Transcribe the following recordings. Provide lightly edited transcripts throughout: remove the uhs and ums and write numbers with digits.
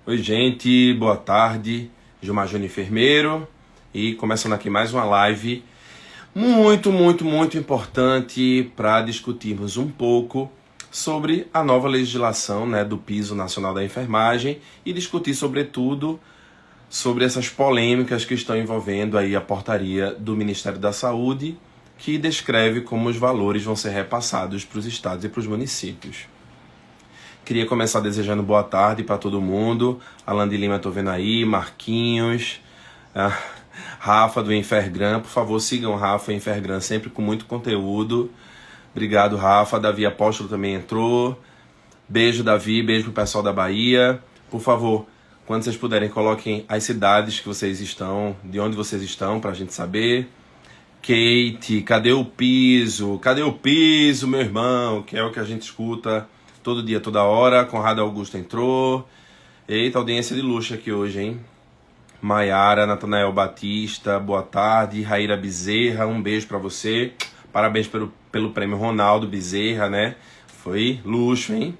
Oi, gente, boa tarde. Gilmar Júnior Enfermeiro e começando aqui mais uma live muito importante para discutirmos um pouco sobre a nova legislação, do Piso Nacional da Enfermagem e discutir, sobretudo, sobre essas polêmicas que estão envolvendo aí a portaria do Ministério da Saúde, que descreve como os valores vão ser repassados para os estados e para os municípios. Queria começar desejando boa tarde para todo mundo. Alan de Lima, tô vendo aí, Marquinhos, Rafa do Enfergram. Por favor, sigam Rafa e Enfergram, sempre com muito conteúdo. Obrigado, Rafa. Davi Apóstolo também entrou. Beijo, Davi. Beijo pro pessoal da Bahia. Por favor, quando vocês puderem, coloquem as cidades que vocês estão, de onde vocês estão, pra gente saber. Kate, cadê o piso? Cadê o piso, meu irmão? Que é o que a gente escuta todo dia, toda hora. Conrado Augusto entrou. Eita, audiência de luxo aqui hoje, hein? Maiara, Natanael Batista, boa tarde. Raíra Bezerra, um beijo pra você. Parabéns pelo prêmio Ronaldo Bezerra, né? Foi luxo, hein?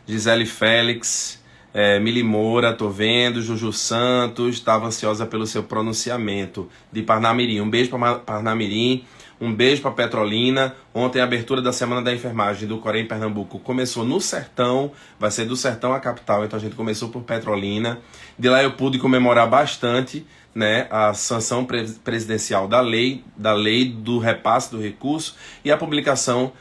Gisele Félix, Mili Moura, tô vendo. Juju Santos, estava ansiosa pelo seu pronunciamento. De Parnamirim, um beijo pra Parnamirim. Um beijo para Petrolina. Ontem a abertura da Semana da Enfermagem do Corém, Pernambuco, começou no Sertão. Vai ser do Sertão à capital, então a gente começou por Petrolina. De lá eu pude comemorar bastante, a sanção presidencial da lei do repasse do recurso e a publicação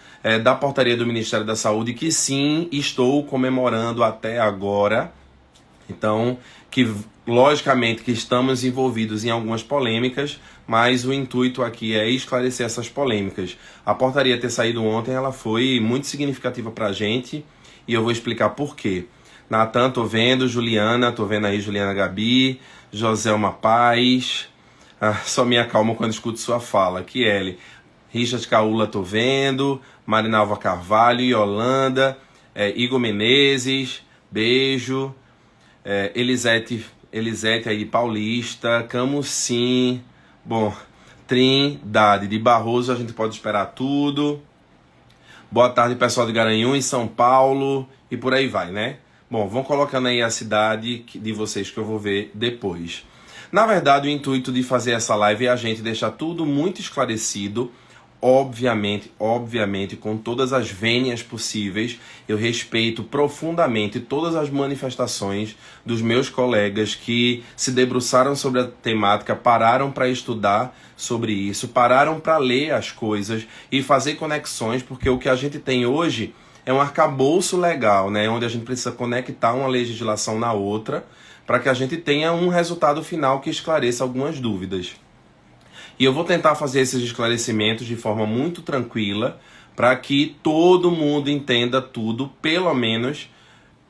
da portaria do Ministério da Saúde, que sim, estou comemorando até agora. Então, que logicamente que estamos envolvidos em algumas polêmicas, mas o intuito aqui é esclarecer essas polêmicas. A portaria ter saído ontem, ela foi muito significativa para a gente, e eu vou explicar por quê. Natan, tô vendo. Juliana, tô vendo aí Juliana Gabi, Joselma Paz, só me acalmo quando escuto sua fala. Kiele, Richard Caula, tô vendo, Marinalva Carvalho, Yolanda, Igor Menezes, beijo. Elisete aí, Paulista, Camusim, bom, Trindade de Barroso, a gente pode esperar tudo. Boa tarde, pessoal de Garanhuns, São Paulo, e por aí vai, né? Bom, vão colocando aí a cidade de vocês que eu vou ver depois. Na verdade, o intuito de fazer essa live é a gente deixar tudo muito esclarecido. Obviamente, com todas as vênias possíveis. Eu respeito profundamente todas as manifestações dos meus colegas que se debruçaram sobre a temática, pararam para estudar sobre isso, pararam para ler as coisas e fazer conexões, porque o que a gente tem hoje é um arcabouço legal, onde a gente precisa conectar uma legislação na outra para que a gente tenha um resultado final que esclareça algumas dúvidas. E eu vou tentar fazer esses esclarecimentos de forma muito tranquila, para que todo mundo entenda tudo, pelo menos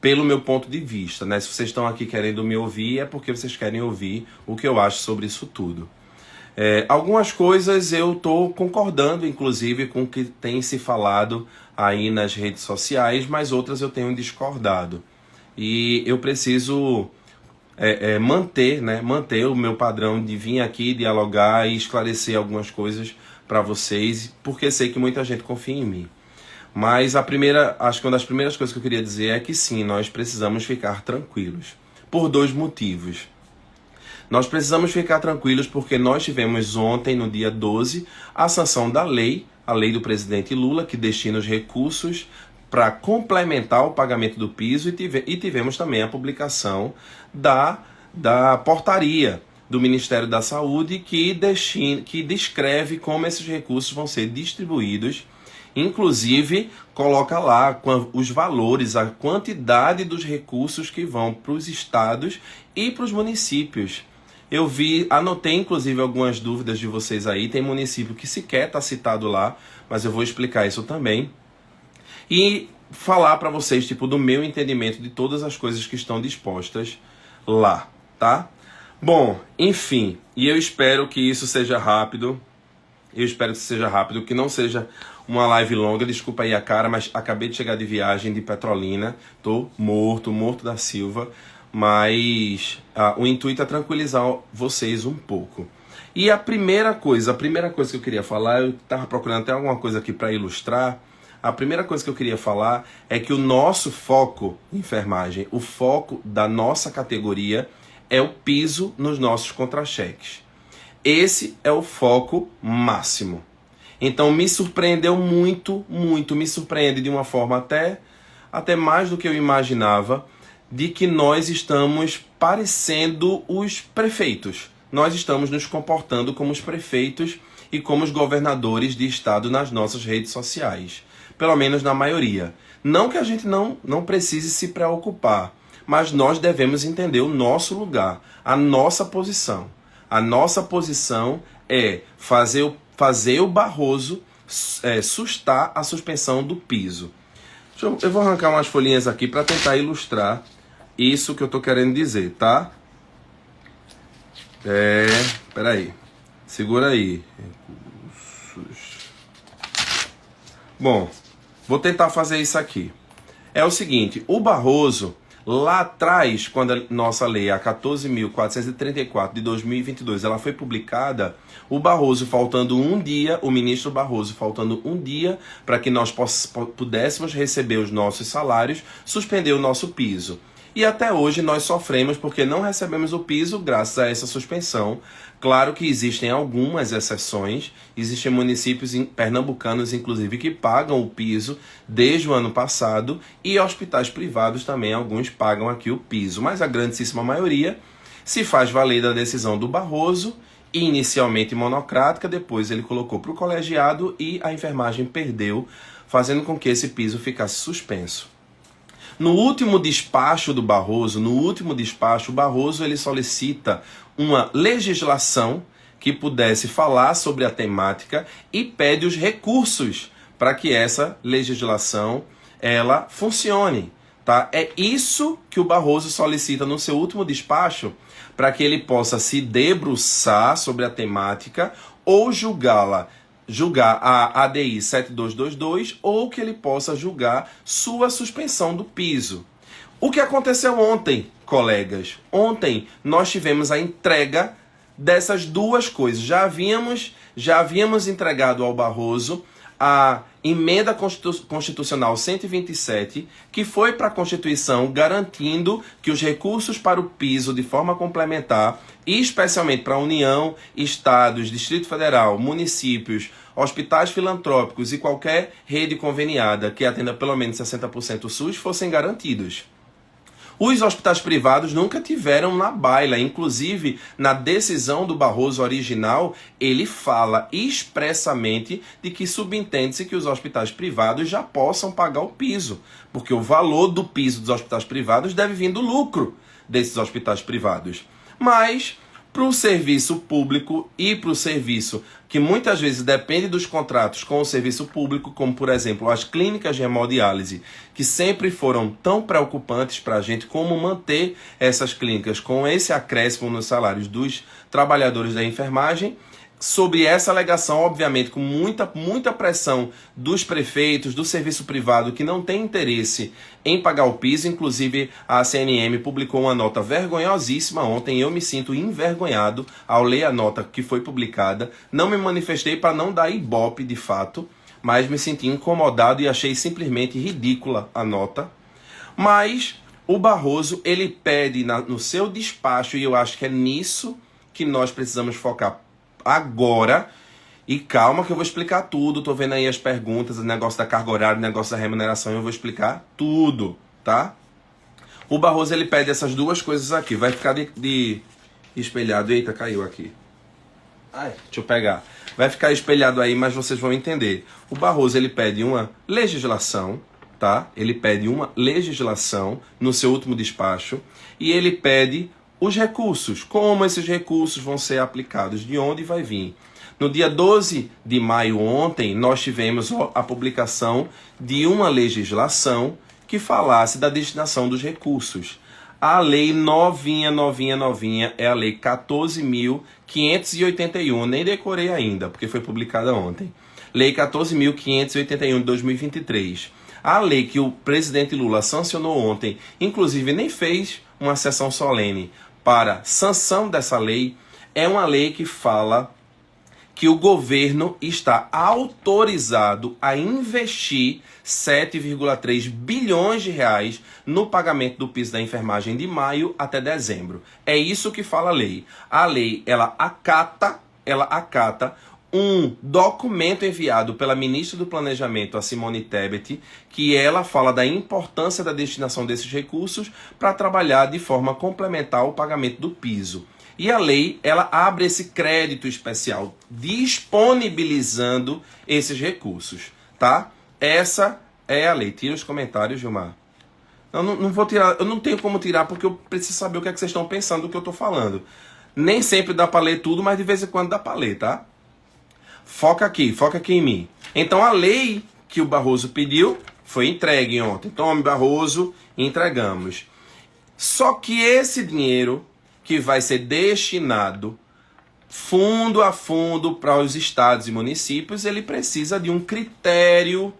pelo meu ponto de vista, Se vocês estão aqui querendo me ouvir, é porque vocês querem ouvir o que eu acho sobre isso tudo. Algumas coisas eu estou concordando, inclusive, com o que tem se falado aí nas redes sociais, mas outras eu tenho discordado. E eu preciso manter o meu padrão de vir aqui, dialogar e esclarecer algumas coisas para vocês, porque sei que muita gente confia em mim. Mas acho que uma das primeiras coisas que eu queria dizer é que sim, nós precisamos ficar tranquilos, por dois motivos. Nós precisamos ficar tranquilos porque nós tivemos ontem, no dia 12, a sanção da lei, a lei do presidente Lula, que destina os recursos para complementar o pagamento do piso, e tivemos também a publicação da portaria do Ministério da Saúde que descreve como esses recursos vão ser distribuídos. Inclusive, coloca lá os valores, a quantidade dos recursos que vão para os estados e para os municípios. Eu anotei inclusive algumas dúvidas de vocês aí. Tem município que sequer está citado lá, mas eu vou explicar isso também. E falar para vocês, do meu entendimento de todas as coisas que estão dispostas lá, tá? Bom, enfim, e eu espero que isso seja rápido. Que não seja uma live longa. Desculpa aí a cara, mas acabei de chegar de viagem de Petrolina. Tô morto da Silva. Mas o intuito é tranquilizar vocês um pouco. E a primeira coisa que eu queria falar, eu estava procurando até alguma coisa aqui para ilustrar. a primeira coisa que eu queria falar é que o nosso foco em enfermagem, o foco da nossa categoria é o piso nos nossos contra-cheques. Esse é o foco máximo. Então me surpreendeu muito, me surpreende de uma forma até mais do que eu imaginava, de que nós estamos parecendo os prefeitos. Nós estamos nos comportando como os prefeitos e como os governadores de estado nas nossas redes sociais. Pelo menos na maioria. Não que a gente não precise se preocupar, mas nós devemos entender o nosso lugar, a nossa posição. A nossa posição é fazer o Barroso sustar a suspensão do piso. Eu vou arrancar umas folhinhas aqui para tentar ilustrar isso que eu estou querendo dizer, tá? Peraí. Segura aí. Recursos. Bom, vou tentar fazer isso aqui. É o seguinte, o Barroso, lá atrás, quando a nossa lei, a 14.434 de 2022, ela foi publicada, o Barroso faltando um dia, o ministro Barroso faltando um dia para que nós pudéssemos receber os nossos salários, suspendeu o nosso piso. E até hoje nós sofremos porque não recebemos o piso graças a essa suspensão. Claro que existem algumas exceções, existem municípios pernambucanos, inclusive, que pagam o piso desde o ano passado, e hospitais privados também, alguns pagam aqui o piso, mas a grandíssima maioria se faz valer da decisão do Barroso, inicialmente monocrática, depois ele colocou para o colegiado e a enfermagem perdeu, fazendo com que esse piso ficasse suspenso. No último despacho do Barroso, o Barroso ele solicita uma legislação que pudesse falar sobre a temática e pede os recursos para que essa legislação ela funcione. Tá? É isso que o Barroso solicita no seu último despacho, para que ele possa se debruçar sobre a temática ou julgar a ADI 7222 ou que ele possa julgar sua suspensão do piso. O que aconteceu ontem, colegas? Ontem nós tivemos a entrega dessas duas coisas. Já havíamos entregado ao Barroso a emenda constitucional 127, que foi para a Constituição garantindo que os recursos para o piso de forma complementar, e especialmente para a União, Estados, Distrito Federal, municípios, hospitais filantrópicos e qualquer rede conveniada que atenda pelo menos 60% SUS, fossem garantidos. Os hospitais privados nunca tiveram na baila, inclusive na decisão do Barroso original, ele fala expressamente de que subentende-se que os hospitais privados já possam pagar o piso, porque o valor do piso dos hospitais privados deve vir do lucro desses hospitais privados. Mas para o serviço público e para o serviço que muitas vezes depende dos contratos com o serviço público, como por exemplo as clínicas de hemodiálise, que sempre foram tão preocupantes para a gente, como manter essas clínicas com esse acréscimo nos salários dos trabalhadores da enfermagem. Sobre essa alegação, obviamente, com muita pressão dos prefeitos, do serviço privado, que não tem interesse em pagar o piso. Inclusive, a CNM publicou uma nota vergonhosíssima ontem. Eu me sinto envergonhado ao ler a nota que foi publicada. Não me manifestei para não dar ibope, de fato, mas me senti incomodado e achei simplesmente ridícula a nota. Mas o Barroso, ele pede no seu despacho, e eu acho que é nisso que nós precisamos focar agora, e calma que eu vou explicar tudo. Tô vendo aí as perguntas, o negócio da carga horária, o negócio da remuneração, eu vou explicar tudo, tá? O Barroso, ele pede essas duas coisas aqui, vai ficar de espelhado. Eita, caiu aqui. Ai, deixa eu pegar. Vai ficar espelhado aí, mas vocês vão entender. O Barroso, ele pede uma legislação, tá? Ele pede uma legislação no seu último despacho, e ele pede os recursos, como esses recursos vão ser aplicados, de onde vai vir. No dia 12 de maio ontem, nós tivemos a publicação de uma legislação que falasse da destinação dos recursos. A lei novinha é a lei 14.581, nem decorei ainda, porque foi publicada ontem. Lei 14.581 de 2023. A lei que o presidente Lula sancionou ontem, inclusive nem fez uma sessão solene para sanção dessa lei, é uma lei que fala que o governo está autorizado a investir 7,3 bilhões de reais no pagamento do piso da enfermagem de maio até dezembro. É isso que fala a lei. A lei, ela acata um documento enviado pela ministra do Planejamento, a Simone Tebet, que ela fala da importância da destinação desses recursos para trabalhar de forma complementar o pagamento do piso. E a lei, ela abre esse crédito especial, disponibilizando esses recursos, tá? Essa é a lei. Tira os comentários, Gilmar. Não vou tirar, eu não tenho como tirar porque eu preciso saber o que é que vocês estão pensando do que eu estou falando. Nem sempre dá para ler tudo, mas de vez em quando dá para ler, tá? Foca aqui em mim. Então a lei que o Barroso pediu foi entregue ontem. Tome, Barroso, entregamos. Só que esse dinheiro que vai ser destinado fundo a fundo para os estados e municípios, ele precisa de um critério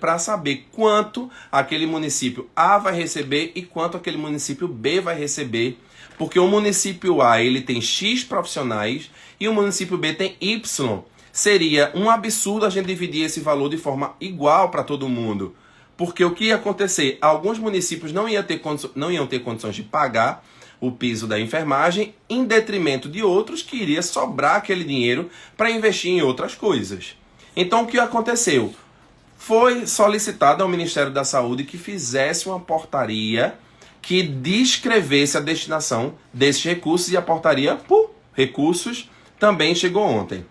para saber quanto aquele município A vai receber e quanto aquele município B vai receber, porque o município A ele tem X profissionais e o município B tem Y. Seria um absurdo a gente dividir esse valor de forma igual para todo mundo, porque o que ia acontecer? Alguns municípios não iam ter condições de pagar o piso da enfermagem, em detrimento de outros que iria sobrar aquele dinheiro para investir em outras coisas. Então o que aconteceu? Foi solicitado ao Ministério da Saúde que fizesse uma portaria que descrevesse a destinação desses recursos, e a portaria por recursos também chegou ontem.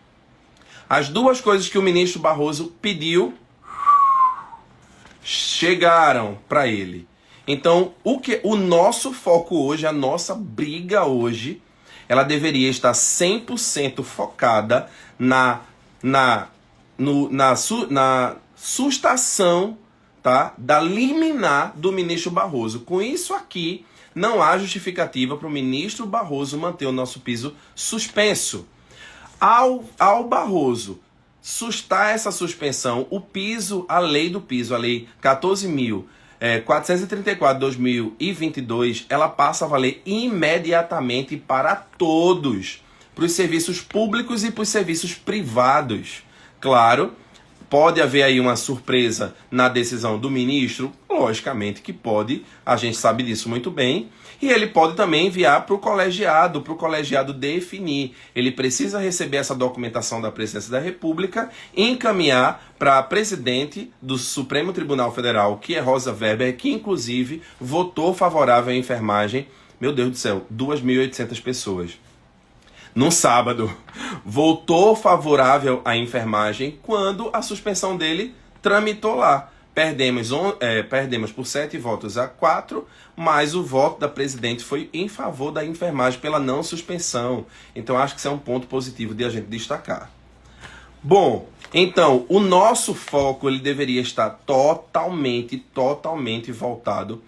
As duas coisas que o ministro Barroso pediu chegaram para ele. Então, o nosso foco hoje, a nossa briga hoje, ela deveria estar 100% focada na sustação, tá, da liminar do ministro Barroso. Com isso aqui, não há justificativa para o ministro Barroso manter o nosso piso suspenso. Ao Barroso sustar essa suspensão, o piso, a lei do piso, a lei 14.434/2022, ela passa a valer imediatamente para todos, para os serviços públicos e para os serviços privados. Claro, pode haver aí uma surpresa na decisão do ministro, logicamente que pode, a gente sabe disso muito bem, e ele pode também enviar para o colegiado definir. Ele precisa receber essa documentação da Presidência da República e encaminhar para a presidente do Supremo Tribunal Federal, que é Rosa Weber, que inclusive votou favorável à enfermagem. Meu Deus do céu, 2.800 pessoas. No sábado, votou favorável à enfermagem quando a suspensão dele tramitou lá. Perdemos por 7 votos a 4, mas o voto da presidente foi em favor da enfermagem pela não suspensão. Então acho que isso é um ponto positivo de a gente destacar. Bom, então o nosso foco ele deveria estar totalmente voltado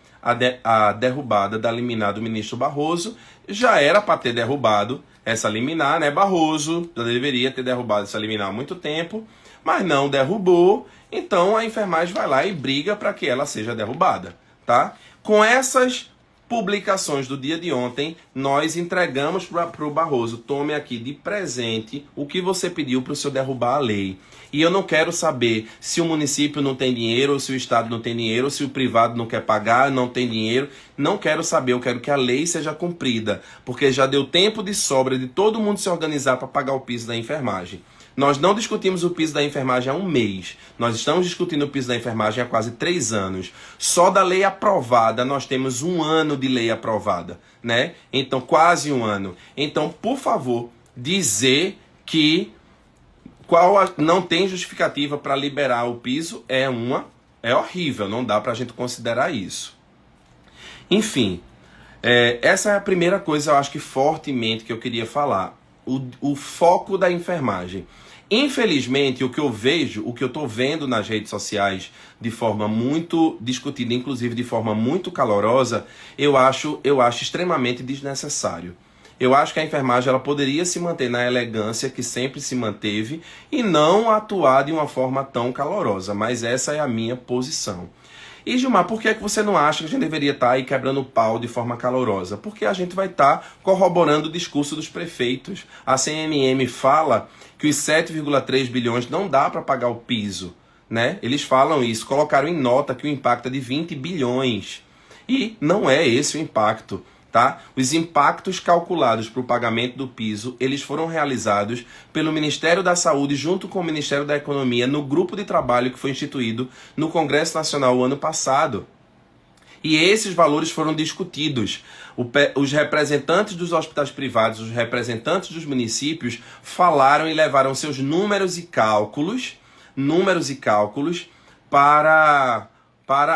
à derrubada da liminar do ministro Barroso. Já era para ter derrubado essa liminar, né? Barroso já deveria ter derrubado essa liminar há muito tempo, mas não derrubou. Então a enfermagem vai lá e briga para que ela seja derrubada, tá? Com essas publicações do dia de ontem, nós entregamos para o Barroso: tome aqui de presente o que você pediu para o senhor derrubar a lei. E eu não quero saber se o município não tem dinheiro, ou se o estado não tem dinheiro, ou se o privado não quer pagar, não tem dinheiro. Não quero saber, eu quero que a lei seja cumprida, porque já deu tempo de sobra de todo mundo se organizar para pagar o piso da enfermagem. Nós não discutimos o piso da enfermagem há um mês. Nós estamos discutindo o piso da enfermagem há quase 3 anos. Só da lei aprovada, nós temos 1 ano de lei aprovada, né? Então, quase 1 ano. Então, por favor, dizer que não tem justificativa para liberar o piso é horrível. Não dá para a gente considerar isso. Enfim, essa é a primeira coisa, eu acho que fortemente, que eu queria falar. O foco da enfermagem. Infelizmente, o que eu vejo, o que eu estou vendo nas redes sociais de forma muito discutida, inclusive de forma muito calorosa, eu acho extremamente desnecessário. Eu acho que a enfermagem ela poderia se manter na elegância que sempre se manteve e não atuar de uma forma tão calorosa, mas essa é a minha posição. E Gilmar, por que é que você não acha que a gente deveria estar aí quebrando o pau de forma calorosa? Porque a gente vai estar corroborando o discurso dos prefeitos. A CNM fala que os 7,3 bilhões não dá para pagar o piso, né? Eles falam isso, colocaram em nota que o impacto é de 20 bilhões. E não é esse o impacto, tá? Os impactos calculados para o pagamento do piso, eles foram realizados pelo Ministério da Saúde junto com o Ministério da Economia no grupo de trabalho que foi instituído no Congresso Nacional o ano passado. E esses valores foram discutidos. Os representantes dos hospitais privados, os representantes dos municípios falaram e levaram seus números e cálculos para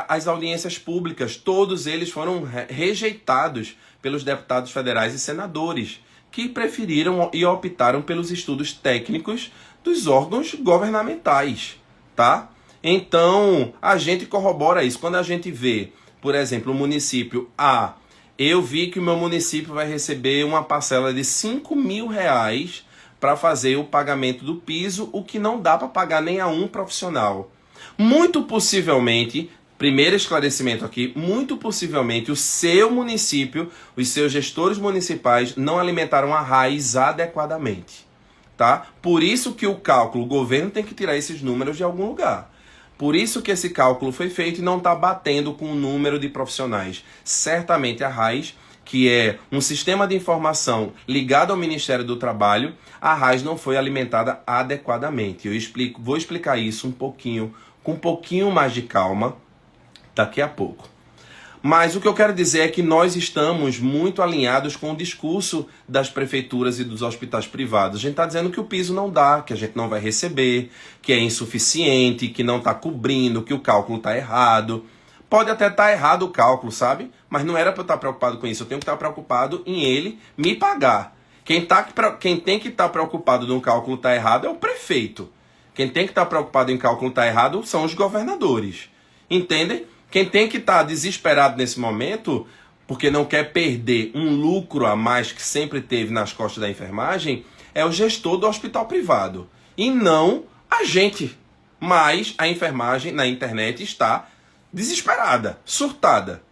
as audiências públicas. Todos eles foram rejeitados pelos deputados federais e senadores, que preferiram e optaram pelos estudos técnicos dos órgãos governamentais, tá? Então, a gente corrobora isso. Quando a gente vê, por exemplo, o município A, eu vi que o meu município vai receber uma parcela de R$5.000 para fazer o pagamento do piso, o que não dá para pagar nem a um profissional. Muito possivelmente, primeiro esclarecimento aqui, muito possivelmente o seu município, os seus gestores municipais não alimentaram a raiz adequadamente, tá? Por isso que o governo tem que tirar esses números de algum lugar. Por isso que esse cálculo foi feito e não está batendo com o número de profissionais. Certamente a RAIS, que é um sistema de informação ligado ao Ministério do Trabalho, a RAIS não foi alimentada adequadamente. Vou explicar isso com um pouquinho mais de calma daqui a pouco. Mas o que eu quero dizer é que nós estamos muito alinhados com o discurso das prefeituras e dos hospitais privados. A gente está dizendo que o piso não dá, que a gente não vai receber, que é insuficiente, que não está cobrindo, que o cálculo está errado. Pode até estar errado o cálculo, sabe? Mas não era para eu estar preocupado com isso. Eu tenho que estar preocupado em ele me pagar. Quem tem que estar preocupado no cálculo estar errado é o prefeito. Quem tem que estar preocupado em cálculo estar errado são os governadores. Entendem? Quem tem que estar desesperado nesse momento, porque não quer perder um lucro a mais que sempre teve nas costas da enfermagem, é o gestor do hospital privado. E não a gente. Mas a enfermagem na internet está desesperada, surtada,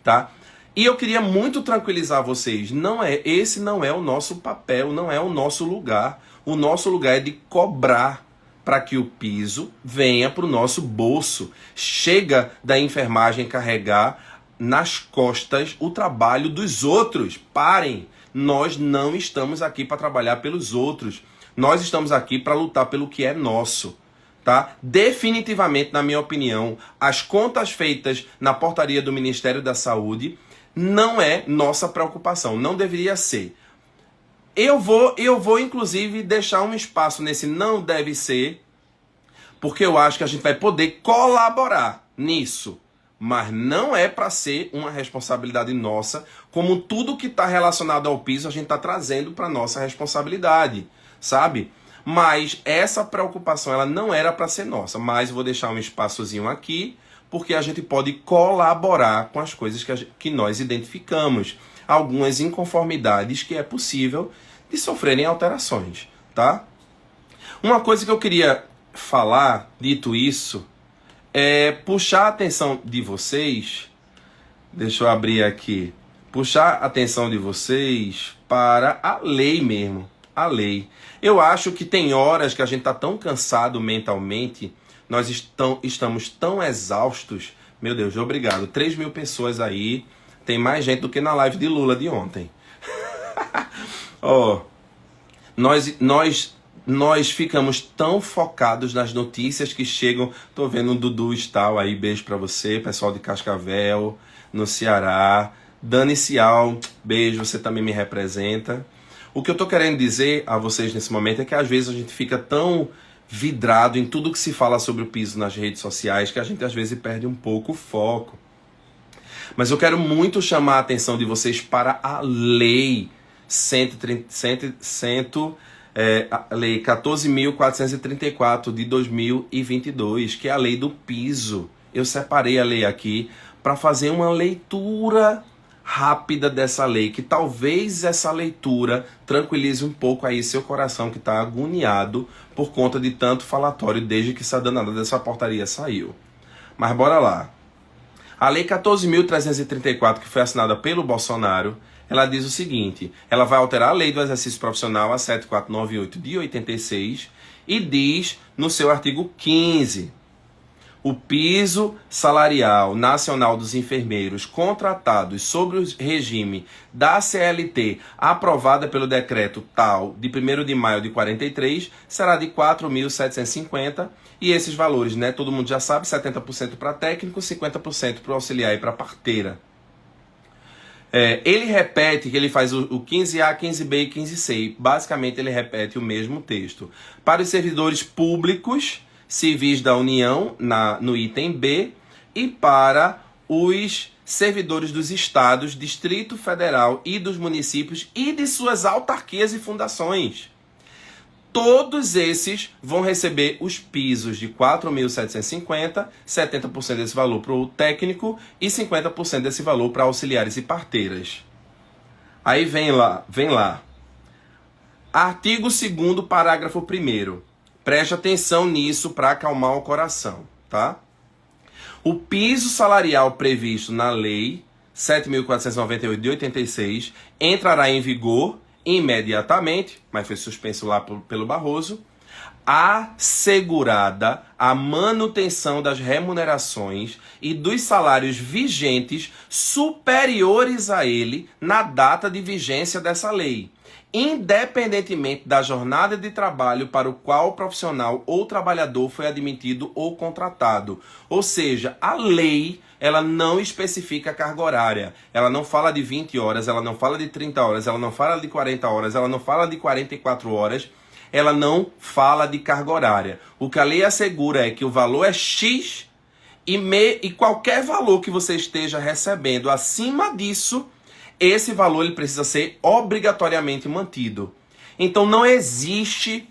tá? E eu queria muito tranquilizar vocês. Esse não é o nosso papel, não é o nosso lugar. O nosso lugar é de cobrar para que o piso venha para o nosso bolso. Chega da enfermagem carregar nas costas o trabalho dos outros. Parem! Nós não estamos aqui para trabalhar pelos outros. Nós estamos aqui para lutar pelo que é nosso. Tá? Definitivamente, na minha opinião, as contas feitas na portaria do Ministério da Saúde não é nossa preocupação. Não deveria ser. Eu vou, inclusive, deixar um espaço nesse não deve ser, porque eu acho que a gente vai poder colaborar nisso. Mas não é para ser uma responsabilidade nossa, como tudo que está relacionado ao piso a gente está trazendo para nossa responsabilidade, sabe? Mas essa preocupação ela não era para ser nossa, mas eu vou deixar um espaçozinho aqui, porque a gente pode colaborar com as coisas que nós identificamos. Algumas inconformidades que é possível de sofrerem alterações, tá? Uma coisa que eu queria falar, dito isso, é puxar a atenção de vocês, deixa eu abrir aqui, puxar a atenção de vocês para a lei mesmo, a lei. Eu acho que tem horas que a gente está tão cansado mentalmente, nós estamos tão exaustos, meu Deus, obrigado, 3.000 pessoas aí, tem mais gente do que na live de Lula de ontem. Ó, nós ficamos tão focados nas notícias que chegam. Tô vendo o Dudu Stal aí, beijo pra você, pessoal de Cascavel, no Ceará. Dani Cial, beijo, você também me representa. O que eu tô querendo dizer a vocês nesse momento é que às vezes a gente fica tão vidrado em tudo que se fala sobre o piso nas redes sociais que a gente às vezes perde um pouco o foco. Mas eu quero muito chamar a atenção de vocês para a lei lei 14.434 de 2022, que é a lei do piso. Eu separei a lei aqui para fazer uma leitura rápida dessa lei, que talvez essa leitura tranquilize um pouco aí seu coração que está agoniado por conta de tanto falatório desde que essa danada dessa portaria saiu. Mas bora lá. A Lei 14.334, que foi assinada pelo Bolsonaro, ela diz o seguinte: ela vai alterar a Lei do Exercício Profissional, a 7498 de 86, e diz no seu artigo 15: o piso salarial nacional dos enfermeiros contratados sobre o regime da CLT, aprovada pelo decreto tal de 1º de maio de 43, será de 4.750, e esses valores, né, todo mundo já sabe, 70% para técnico, 50% para o auxiliar e para a parteira. Ele repete, que ele faz o 15A, 15B e 15C. Basicamente, ele repete o mesmo texto. Para os servidores públicos civis da União, no item B, e para os servidores dos estados, Distrito Federal e dos municípios e de suas autarquias e fundações. Todos esses vão receber os pisos de 4.750, 70% desse valor para o técnico e 50% desse valor para auxiliares e parteiras. Aí vem lá. Artigo 2º, parágrafo 1º. Preste atenção nisso para acalmar o coração, tá? O piso salarial previsto na Lei 7.498 de 86 entrará em vigor imediatamente, mas foi suspenso lá pelo Barroso, assegurada a manutenção das remunerações e dos salários vigentes superiores a ele na data de vigência dessa lei, independentemente da jornada de trabalho para o qual o profissional ou trabalhador foi admitido ou contratado. Ou seja, a lei, ela não especifica a carga horária. Ela não fala de 20 horas, ela não fala de 30 horas, ela não fala de 40 horas, ela não fala de 44 horas, ela não fala de carga horária. O que a lei assegura é que o valor é X e qualquer valor que você esteja recebendo acima disso, esse valor ele precisa ser obrigatoriamente mantido. Então não existe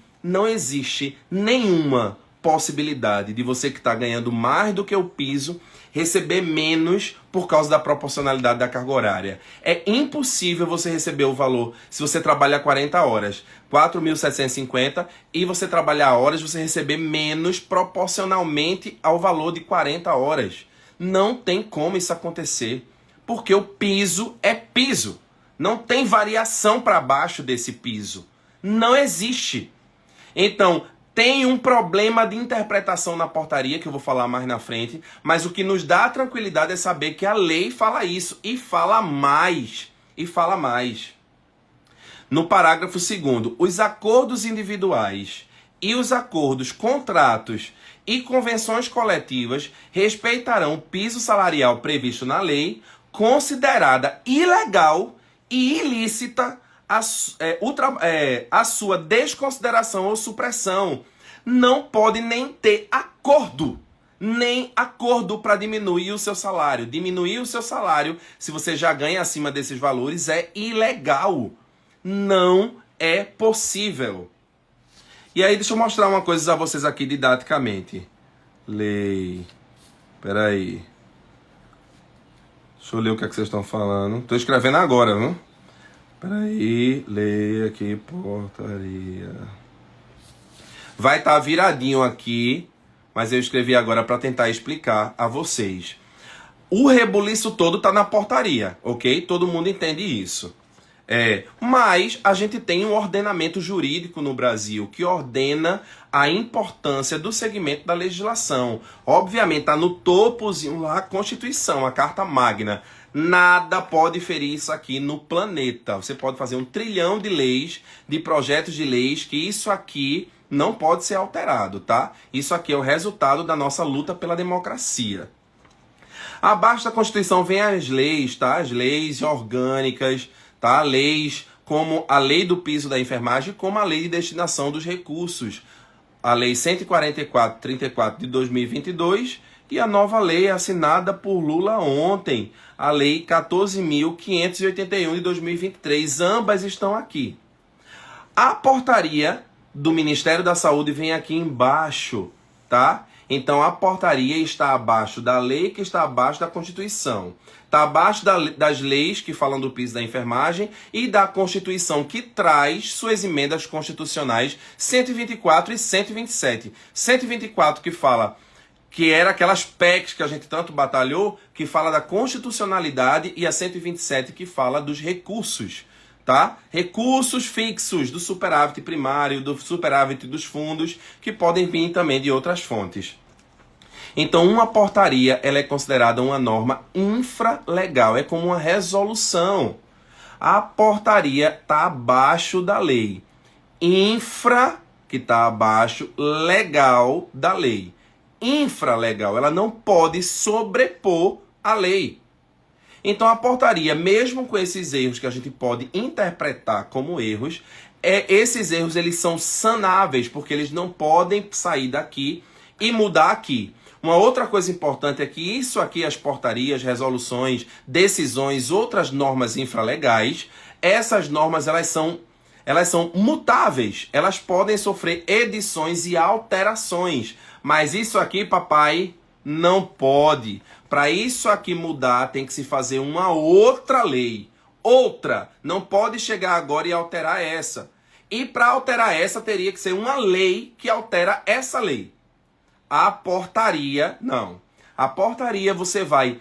nenhuma possibilidade de você que está ganhando mais do que o piso receber menos por causa da proporcionalidade da carga horária. É impossível você receber o valor, se você trabalha 40 horas, 4.750, e você trabalhar horas, você receber menos proporcionalmente ao valor de 40 horas. Não tem como isso acontecer. Porque o piso é piso. Não tem variação para baixo desse piso. Não existe. Então, tem um problema de interpretação na portaria, que eu vou falar mais na frente, mas o que nos dá tranquilidade é saber que a lei fala isso, e fala mais. No parágrafo 2º, os acordos individuais e os acordos, contratos e convenções coletivas respeitarão o piso salarial previsto na lei, considerada ilegal e ilícita a sua desconsideração ou supressão. Não pode nem ter acordo para diminuir o seu salário. Diminuir o seu salário, se você já ganha acima desses valores, é ilegal. Não é possível. E aí, deixa eu mostrar uma coisa a vocês aqui didaticamente. Lei. Peraí. Deixa eu ler o que é que vocês estão falando. Estou escrevendo agora, viu? Peraí, leia aqui, portaria. Vai estar viradinho aqui, mas eu escrevi agora para tentar explicar a vocês. O rebuliço todo está na portaria, ok? Todo mundo entende isso. Mas a gente tem um ordenamento jurídico no Brasil que ordena a importância do segmento da legislação. Obviamente está no topozinho lá a Constituição, a Carta Magna. Nada pode ferir isso aqui no planeta. Você pode fazer 1 trilhão de leis, de projetos de leis, que isso aqui não pode ser alterado, tá? Isso aqui é o resultado da nossa luta pela democracia. Abaixo da Constituição vem as leis, tá? As leis orgânicas, tá? Leis como a Lei do Piso da Enfermagem, como a Lei de Destinação dos Recursos. A Lei 144/34 de 2022 e a nova lei assinada por Lula ontem, a Lei 14.581 de 2023. Ambas estão aqui. A portaria do Ministério da Saúde vem aqui embaixo, tá? Então a portaria está abaixo da lei, que está abaixo da Constituição. Está abaixo das leis que falam do piso da enfermagem e da Constituição, que traz suas emendas constitucionais 124 e 127. 124 que fala que era aquelas PECs que a gente tanto batalhou, que fala da constitucionalidade, e a 127 que fala dos recursos, tá? Recursos fixos do superávit primário, do superávit dos fundos, que podem vir também de outras fontes. Então, uma portaria, ela é considerada uma norma infralegal, é como uma resolução. A portaria está abaixo da lei. Infra, que está abaixo, legal da lei. Infralegal, ela não pode sobrepor a lei. Então a portaria, mesmo com esses erros que a gente pode interpretar como erros, esses erros eles são sanáveis, porque eles não podem sair daqui e mudar aqui. Uma outra coisa importante é que isso aqui, as portarias, resoluções, decisões, outras normas infralegais, essas normas elas são mutáveis, elas podem sofrer edições e alterações. Mas isso aqui, papai, não pode. Para isso aqui mudar, tem que se fazer uma outra lei. Outra. Não pode chegar agora e alterar essa. E para alterar essa, teria que ser uma lei que altera essa lei. A portaria, não. A portaria você vai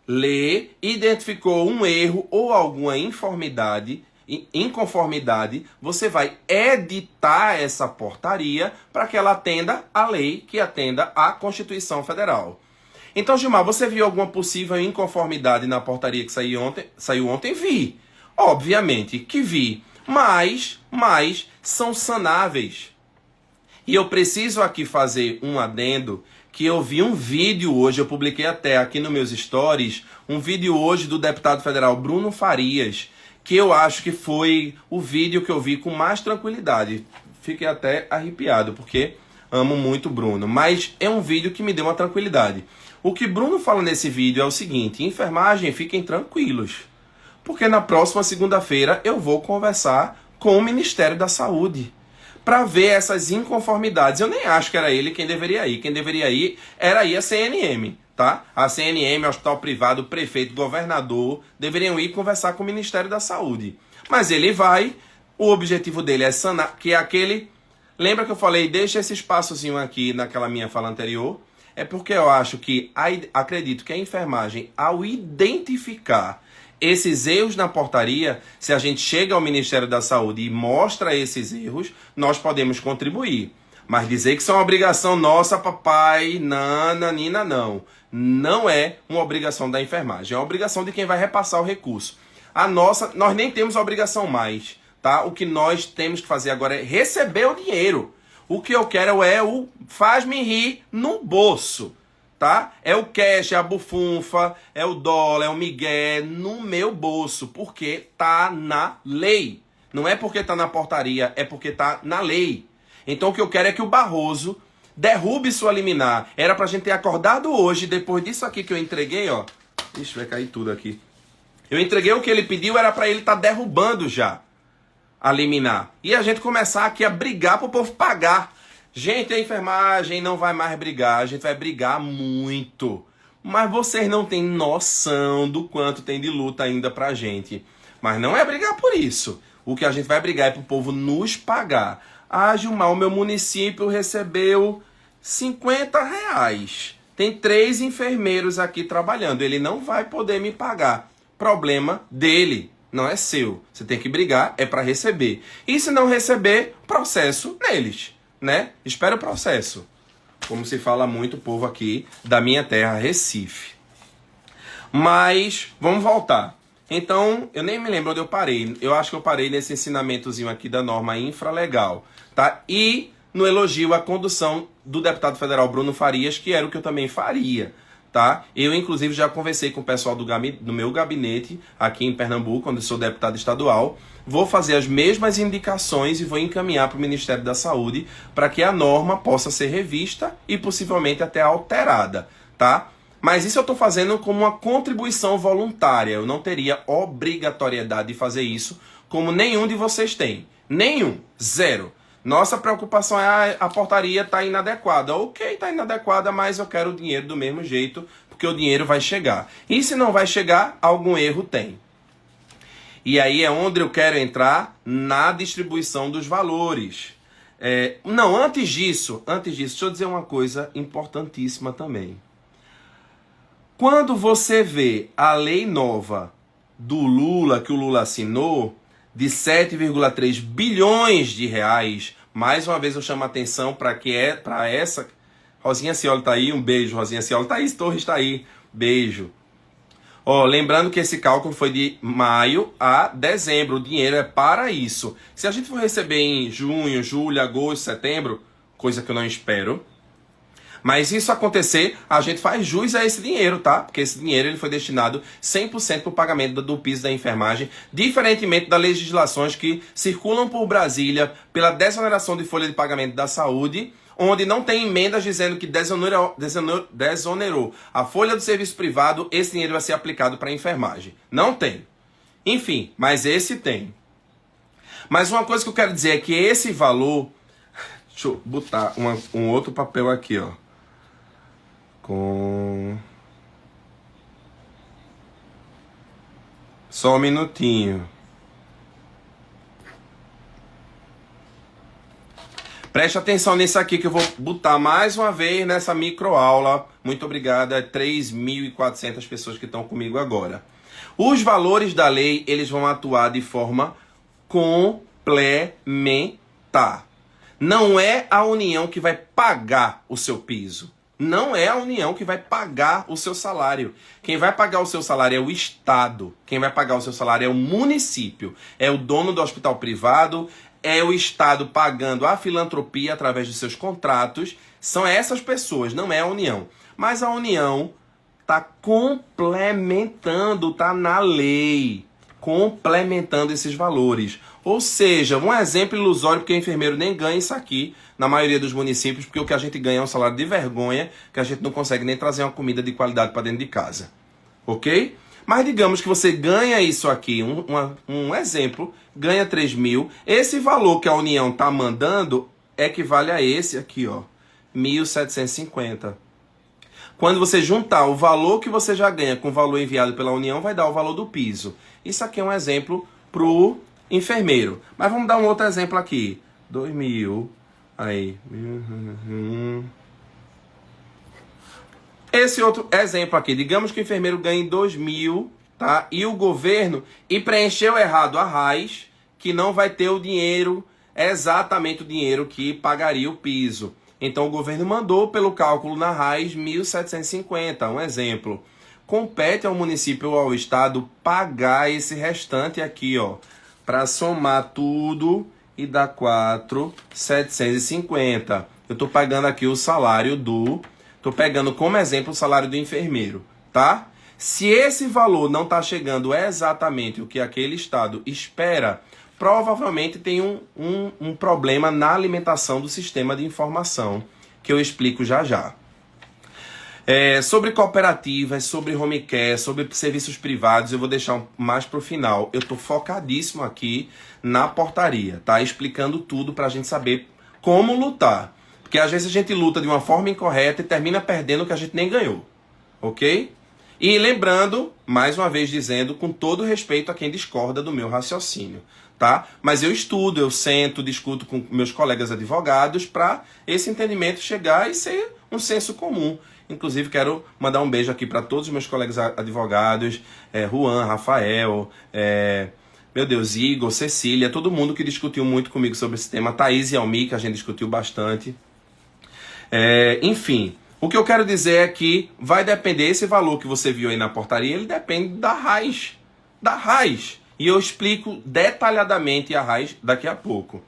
ler, identificou um erro ou alguma inconformidade, você vai editar essa portaria para que ela atenda à lei, que atenda à Constituição Federal. Então, Gilmar, você viu alguma possível inconformidade na portaria que saiu ontem? Vi. Obviamente que vi. Mas são sanáveis. E eu preciso aqui fazer um adendo, que eu vi um vídeo hoje, eu publiquei até aqui nos meus stories, um vídeo hoje do deputado federal Bruno Farias, que eu acho que foi o vídeo que eu vi com mais tranquilidade. Fiquei até arrepiado, porque amo muito o Bruno. Mas é um vídeo que me deu uma tranquilidade. O que Bruno fala nesse vídeo é o seguinte: enfermagem, fiquem tranquilos. Porque na próxima segunda-feira eu vou conversar com o Ministério da Saúde para ver essas inconformidades. Eu nem acho que era ele quem deveria ir. Quem deveria ir era a CNM. Tá? A CNM, Hospital Privado, o prefeito, governador, deveriam ir conversar com o Ministério da Saúde. Mas ele vai, o objetivo dele é sanar, que é aquele... Lembra que eu falei, deixa esse espaçozinho aqui naquela minha fala anterior? É porque eu acho que, acredito que a enfermagem, ao identificar esses erros na portaria, se a gente chega ao Ministério da Saúde e mostra esses erros, nós podemos contribuir. Mas dizer que isso é uma obrigação nossa, papai, nananina, não. Não é uma obrigação da enfermagem, é uma obrigação de quem vai repassar o recurso. A nossa, nós nem temos a obrigação mais, tá? O que nós temos que fazer agora é receber o dinheiro. O que eu quero é o faz-me rir no bolso, tá? É o cash, é a bufunfa, é o dólar, é o migué no meu bolso, porque tá na lei. Não é porque tá na portaria, é porque tá na lei. Então o que eu quero é que o Barroso derrube sua liminar. Era pra gente ter acordado hoje, depois disso aqui que eu entreguei, ó. Ixi, vai cair tudo aqui. Eu entreguei o que ele pediu, era pra ele estar derrubando já a liminar. E a gente começar aqui a brigar pro povo pagar. Gente, a enfermagem não vai mais brigar, a gente vai brigar muito. Mas vocês não têm noção do quanto tem de luta ainda pra gente. Mas não é brigar por isso. O que a gente vai brigar é pro povo nos pagar. Ah, Gilmar, o meu município recebeu R$50. Tem 3 enfermeiros aqui trabalhando. Ele não vai poder me pagar. Problema dele, não é seu. Você tem que brigar, é para receber. E se não receber, processo neles, né? Espera o processo. Como se fala muito o povo aqui da minha terra, Recife. Mas, vamos voltar. Então, eu nem me lembro onde eu parei. Eu acho que eu parei nesse ensinamentozinho aqui da norma infralegal, tá? E no elogio à condução do deputado federal Bruno Farias, que era o que eu também faria, tá? Eu, inclusive, já conversei com o pessoal do meu gabinete aqui em Pernambuco, onde sou deputado estadual. Vou fazer as mesmas indicações e vou encaminhar para o Ministério da Saúde para que a norma possa ser revista e possivelmente até alterada, tá? Mas isso eu estou fazendo como uma contribuição voluntária. Eu não teria obrigatoriedade de fazer isso, como nenhum de vocês tem. Nenhum. Zero. Nossa preocupação é a portaria está inadequada. Ok, está inadequada, mas eu quero o dinheiro do mesmo jeito, porque o dinheiro vai chegar. E se não vai chegar, algum erro tem. E aí é onde eu quero entrar na distribuição dos valores. Não, antes disso, deixa eu dizer uma coisa importantíssima também. Quando você vê a lei nova do Lula, que o Lula assinou, de 7,3 bilhões de reais, mais uma vez eu chamo a atenção para essa... Rosinha Cioli tá aí, um beijo, Rosinha Cioli. Thaís Torres tá aí, beijo. Lembrando que esse cálculo foi de maio a dezembro, o dinheiro é para isso. Se a gente for receber em junho, julho, agosto, setembro, coisa que eu não espero, mas isso acontecer, a gente faz jus a esse dinheiro, tá? Porque esse dinheiro ele foi destinado 100% para o pagamento do piso da enfermagem, diferentemente das legislações que circulam por Brasília pela desoneração de folha de pagamento da saúde, onde não tem emendas dizendo que desonerou a folha do serviço privado, esse dinheiro vai ser aplicado para a enfermagem. Não tem. Enfim, mas esse tem. Mas uma coisa que eu quero dizer é que esse valor... Deixa eu botar um outro papel aqui, ó. Só um minutinho. Preste atenção nisso aqui que eu vou botar mais uma vez nessa microaula. Muito obrigado a 3.400 pessoas que estão comigo agora. Os valores da lei, eles vão atuar de forma complementar. Não é a União que vai pagar o seu piso. Não é a União que vai pagar o seu salário. Quem vai pagar o seu salário é o Estado. Quem vai pagar o seu salário é o município. É o dono do hospital privado. É o Estado pagando a filantropia através dos seus contratos. São essas pessoas, não é a União. Mas a União está complementando, está na lei, complementando esses valores. Ou seja, um exemplo ilusório, porque o enfermeiro nem ganha isso aqui, na maioria dos municípios, porque o que a gente ganha é um salário de vergonha, que a gente não consegue nem trazer uma comida de qualidade para dentro de casa. Ok? Mas digamos que você ganha isso aqui, um exemplo, ganha 3 mil. Esse valor que a União está mandando equivale a esse aqui, ó, 1.750. Quando você juntar o valor que você já ganha com o valor enviado pela União, vai dar o valor do piso. Isso aqui é um exemplo para o enfermeiro. Mas vamos dar um outro exemplo aqui. 2 mil, aí... Esse outro exemplo aqui, digamos que o enfermeiro ganhe 2 mil, tá? E o governo, e preencheu errado a RAIS, que não vai ter o dinheiro, exatamente o dinheiro que pagaria o piso. Então o governo mandou pelo cálculo na RAIS 1.750, um exemplo. Compete ao município ou ao estado pagar esse restante aqui, ó, para somar tudo e dar 4.750. Eu estou pagando aqui o salário do... Estou pegando como exemplo o salário do enfermeiro, tá? Se esse valor não está chegando exatamente o que aquele estado espera, provavelmente tem um problema na alimentação do sistema de informação, que eu explico já já. Sobre cooperativas, sobre home care, sobre serviços privados, eu vou deixar mais para o final. Eu estou focadíssimo aqui na portaria, tá? Explicando tudo para a gente saber como lutar. Porque às vezes a gente luta de uma forma incorreta e termina perdendo o que a gente nem ganhou. Ok? E lembrando, mais uma vez dizendo, com todo respeito a quem discorda do meu raciocínio, tá? Mas eu estudo, eu sento, discuto com meus colegas advogados para esse entendimento chegar e ser um senso comum. Inclusive quero mandar um beijo aqui para todos os meus colegas advogados, Juan, Rafael, meu Deus, Igor, Cecília, todo mundo que discutiu muito comigo sobre esse tema, Thaís e Almi, que a gente discutiu bastante. Enfim, o que eu quero dizer é que vai depender, esse valor que você viu aí na portaria, ele depende da RAIS. Da RAIS. E eu explico detalhadamente a RAIS daqui a pouco.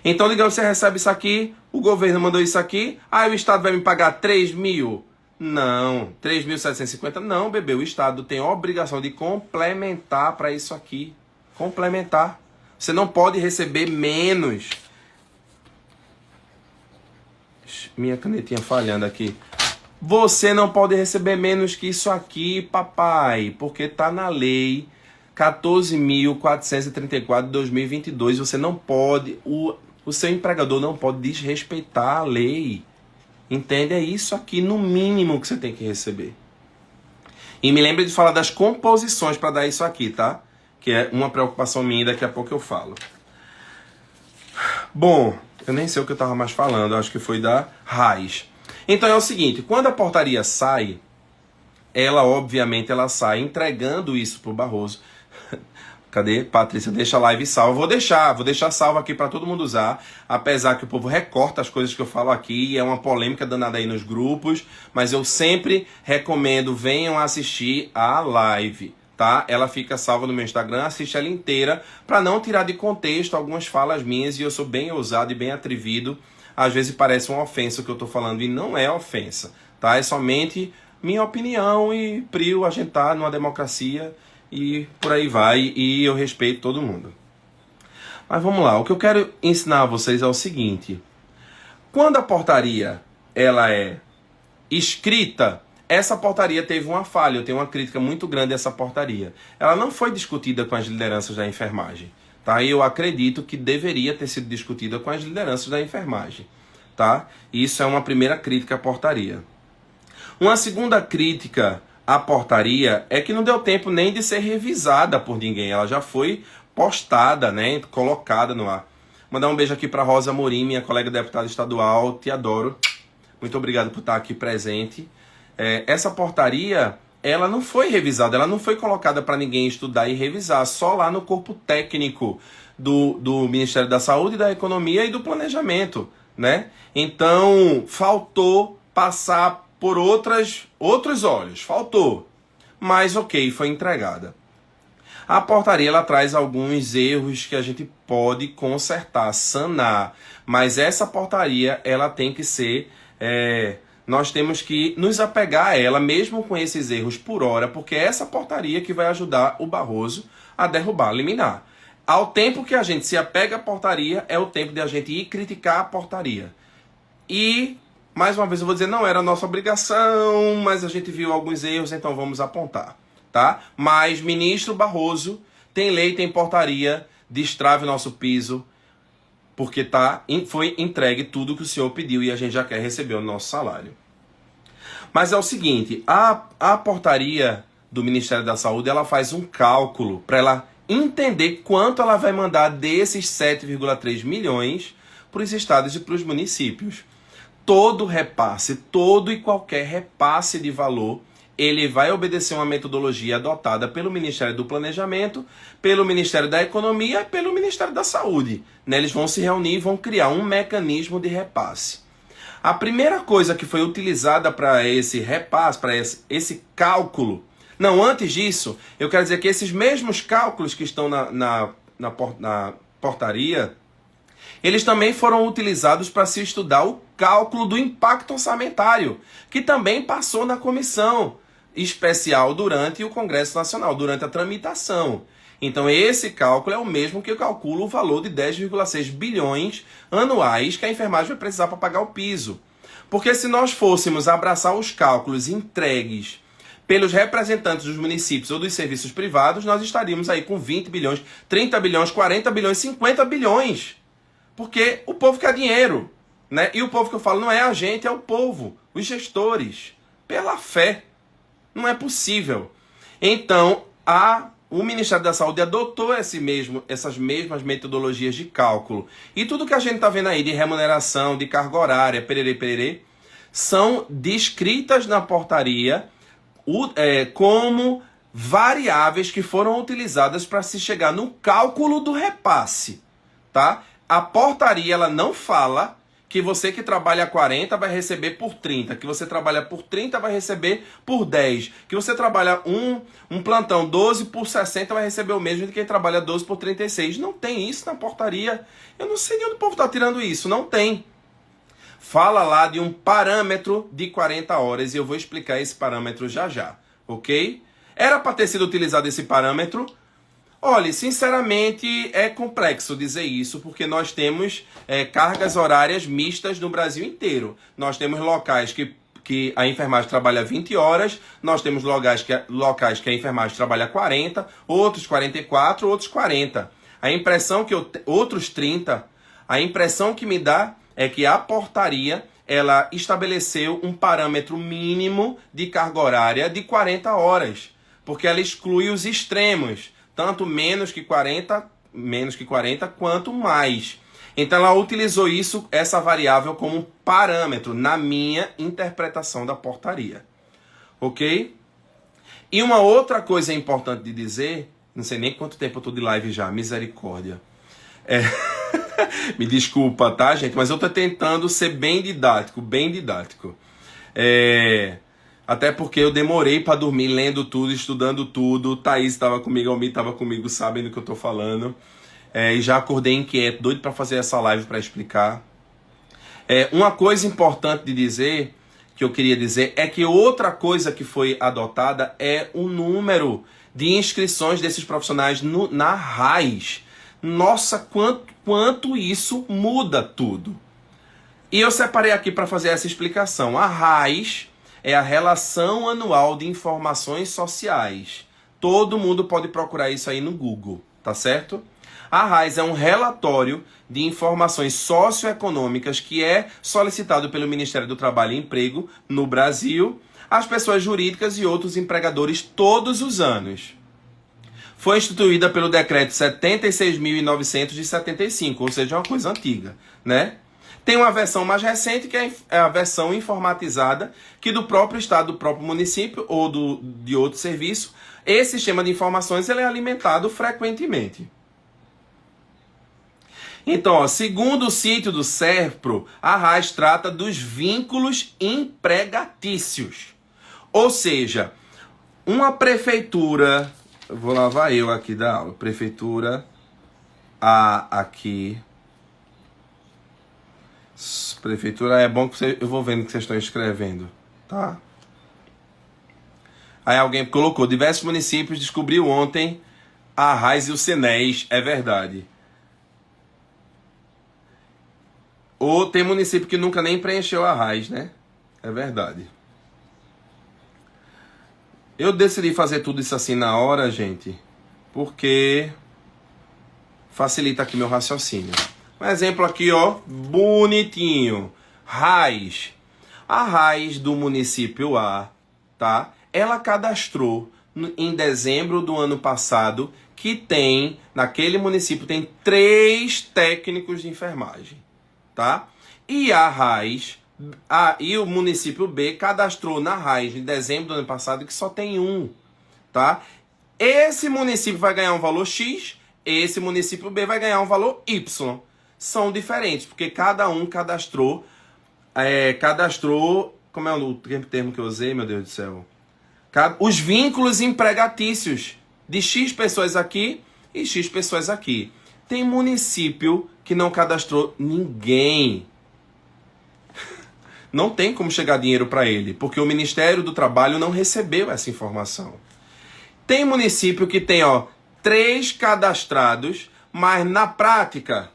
Então, digamos que você recebe isso aqui, o governo mandou isso aqui, aí o Estado vai me pagar 3 mil? Não, 3.750? Não, bebê, o Estado tem a obrigação de complementar para isso aqui. Complementar. Você não pode receber menos. Minha canetinha falhando aqui. Você não pode receber menos que isso aqui, papai, porque tá na lei 14.434 de 2022. Você não pode, o seu empregador não pode desrespeitar a lei. Entende? É isso aqui no mínimo que você tem que receber. E me lembre de falar das composições para dar isso aqui, tá? Que é uma preocupação minha, daqui a pouco eu falo. Bom, eu nem sei o que eu estava mais falando, acho que foi da raiz. Então é o seguinte, quando a portaria sai, ela obviamente ela sai entregando isso pro Barroso. Cadê? Patrícia, deixa a live salva. Vou deixar salvo aqui para todo mundo usar, apesar que o povo recorta as coisas que eu falo aqui, é uma polêmica danada aí nos grupos, mas eu sempre recomendo, venham assistir a live, tá? Ela fica salva no meu Instagram, assiste ela inteira, para não tirar de contexto algumas falas minhas, e eu sou bem ousado e bem atrevido. Às vezes parece uma ofensa o que eu tô falando, e não é ofensa, tá? É somente minha opinião, e Prio, a gente tá numa democracia, e por aí vai, e eu respeito todo mundo. Mas vamos lá, o que eu quero ensinar a vocês é o seguinte. Quando a portaria ela é escrita, essa portaria teve uma falha, eu tenho uma crítica muito grande a essa portaria. Ela não foi discutida com as lideranças da enfermagem, tá? E eu acredito que deveria ter sido discutida com as lideranças da enfermagem, tá? Isso é uma primeira crítica à portaria. Uma segunda crítica a portaria é que não deu tempo nem de ser revisada por ninguém. Ela já foi postada, né, colocada no ar. Mandar um beijo aqui para Rosa Amorim, minha colega deputada estadual. Te adoro. Muito obrigado por estar aqui presente. Essa portaria, ela não foi revisada, ela não foi colocada para ninguém estudar e revisar, só lá no corpo técnico do Ministério da Saúde, da Economia e do Planejamento, né? Então, faltou passar por outros olhos, faltou, mas ok, foi entregada. A portaria ela traz alguns erros que a gente pode consertar, sanar, mas essa portaria ela tem que ser, nós temos que nos apegar a ela, mesmo com esses erros por hora, porque é essa portaria que vai ajudar o Barroso a derrubar a liminar. Ao tempo que a gente se apega à portaria, é o tempo de a gente ir criticar a portaria. E mais uma vez eu vou dizer, não era nossa obrigação, mas a gente viu alguns erros, então vamos apontar, tá? Mas ministro Barroso, tem lei, tem portaria, destrave o nosso piso, porque foi entregue tudo que o senhor pediu e a gente já quer receber o nosso salário. Mas é o seguinte, a portaria do Ministério da Saúde, ela faz um cálculo para ela entender quanto ela vai mandar desses 7,3 milhões para os estados e para os municípios. Todo repasse, todo e qualquer repasse de valor, ele vai obedecer uma metodologia adotada pelo Ministério do Planejamento, pelo Ministério da Economia e pelo Ministério da Saúde. Né? Eles vão se reunir e vão criar um mecanismo de repasse. A primeira coisa que foi utilizada para esse repasse, para esse cálculo... Não, antes disso, eu quero dizer que esses mesmos cálculos que estão na portaria... eles também foram utilizados para se estudar o cálculo do impacto orçamentário, que também passou na comissão especial durante o Congresso Nacional, durante a tramitação. Então esse cálculo é o mesmo que calcula o valor de 10,6 bilhões anuais que a enfermagem vai precisar para pagar o piso. Porque se nós fôssemos abraçar os cálculos entregues pelos representantes dos municípios ou dos serviços privados, nós estaríamos aí com 20 bilhões, 30 bilhões, 40 bilhões, 50 bilhões. Porque o povo quer dinheiro, né? E o povo que eu falo não é a gente, é o povo, os gestores, pela fé. Não é possível. Então, o Ministério da Saúde adotou essas mesmas metodologias de cálculo. E tudo que a gente está vendo aí de remuneração, de carga horária, pererê, são descritas na portaria como variáveis que foram utilizadas para se chegar no cálculo do repasse, tá? A portaria ela não fala que você que trabalha 40 vai receber por 30, que você trabalha por 30 vai receber por 10, que você trabalha um plantão 12 por 60 vai receber o mesmo de quem trabalha 12 por 36. Não tem isso na portaria. Eu não sei de onde o povo está tirando isso. Não tem. Fala lá de um parâmetro de 40 horas e eu vou explicar esse parâmetro já já, ok? Era para ter sido utilizado esse parâmetro. Olha, sinceramente é complexo dizer isso, porque nós temos cargas horárias mistas no Brasil inteiro. Nós temos locais que a enfermagem trabalha 20 horas, nós temos locais que a enfermagem trabalha 40, outros 44, outros 40. Outros 30. A impressão que me dá é que a portaria ela estabeleceu um parâmetro mínimo de carga horária de 40 horas, porque ela exclui os extremos. Tanto menos que 40, quanto mais. Então ela utilizou essa variável como um parâmetro na minha interpretação da portaria. Ok? E uma outra coisa importante de dizer, não sei nem quanto tempo eu tô de live já, misericórdia. Me desculpa, tá, gente? Mas eu tô tentando ser bem didático, bem didático. Até porque eu demorei para dormir lendo tudo, estudando tudo. Thaís estava comigo, Almir estava comigo, sabem do que eu tô falando. E já acordei inquieto, doido para fazer essa live para explicar. Uma coisa importante de dizer, que eu queria dizer, é que outra coisa que foi adotada é o número de inscrições desses profissionais na RAIS. Nossa, quanto isso muda tudo. E eu separei aqui para fazer essa explicação. A RAIS é a Relação Anual de Informações Sociais. Todo mundo pode procurar isso aí no Google, tá certo? A RAIS é um relatório de informações socioeconômicas que é solicitado pelo Ministério do Trabalho e Emprego no Brasil, às pessoas jurídicas e outros empregadores todos os anos. Foi instituída pelo Decreto 76.900 de 75, ou seja, uma coisa antiga, né? Tem uma versão mais recente, que é a versão informatizada, que do próprio estado, do próprio município ou de outro serviço, esse sistema de informações ele é alimentado frequentemente. Então, ó, segundo o sítio do SERPRO, a RAIS trata dos vínculos empregatícios. Ou seja, uma prefeitura... Vou lavar eu aqui da aula. Prefeitura A aqui. Prefeitura é bom que eu vou vendo o que vocês estão escrevendo, tá? Aí alguém colocou, diversos municípios descobriu ontem a RAIS e o SENES. É verdade. Ou tem município que nunca nem preencheu a RAIS, né? É verdade. Eu decidi fazer tudo isso assim na hora, gente, porque facilita aqui meu raciocínio. Um exemplo aqui, ó, bonitinho. RAIS. A RAIS do município A, tá? Ela cadastrou em dezembro do ano passado que tem, naquele município, tem 3 técnicos de enfermagem, tá? E a RAIS... e o município B cadastrou na RAIS em dezembro do ano passado que só tem 1, tá? Esse município vai ganhar um valor X, esse município B vai ganhar um valor Y. São diferentes, porque cada um cadastrou, como é o termo que eu usei, meu Deus do céu? Os vínculos empregatícios de X pessoas aqui e X pessoas aqui. Tem município que não cadastrou ninguém. Não tem como chegar dinheiro para ele, porque o Ministério do Trabalho não recebeu essa informação. Tem município que tem, ó, 3 cadastrados, mas na prática,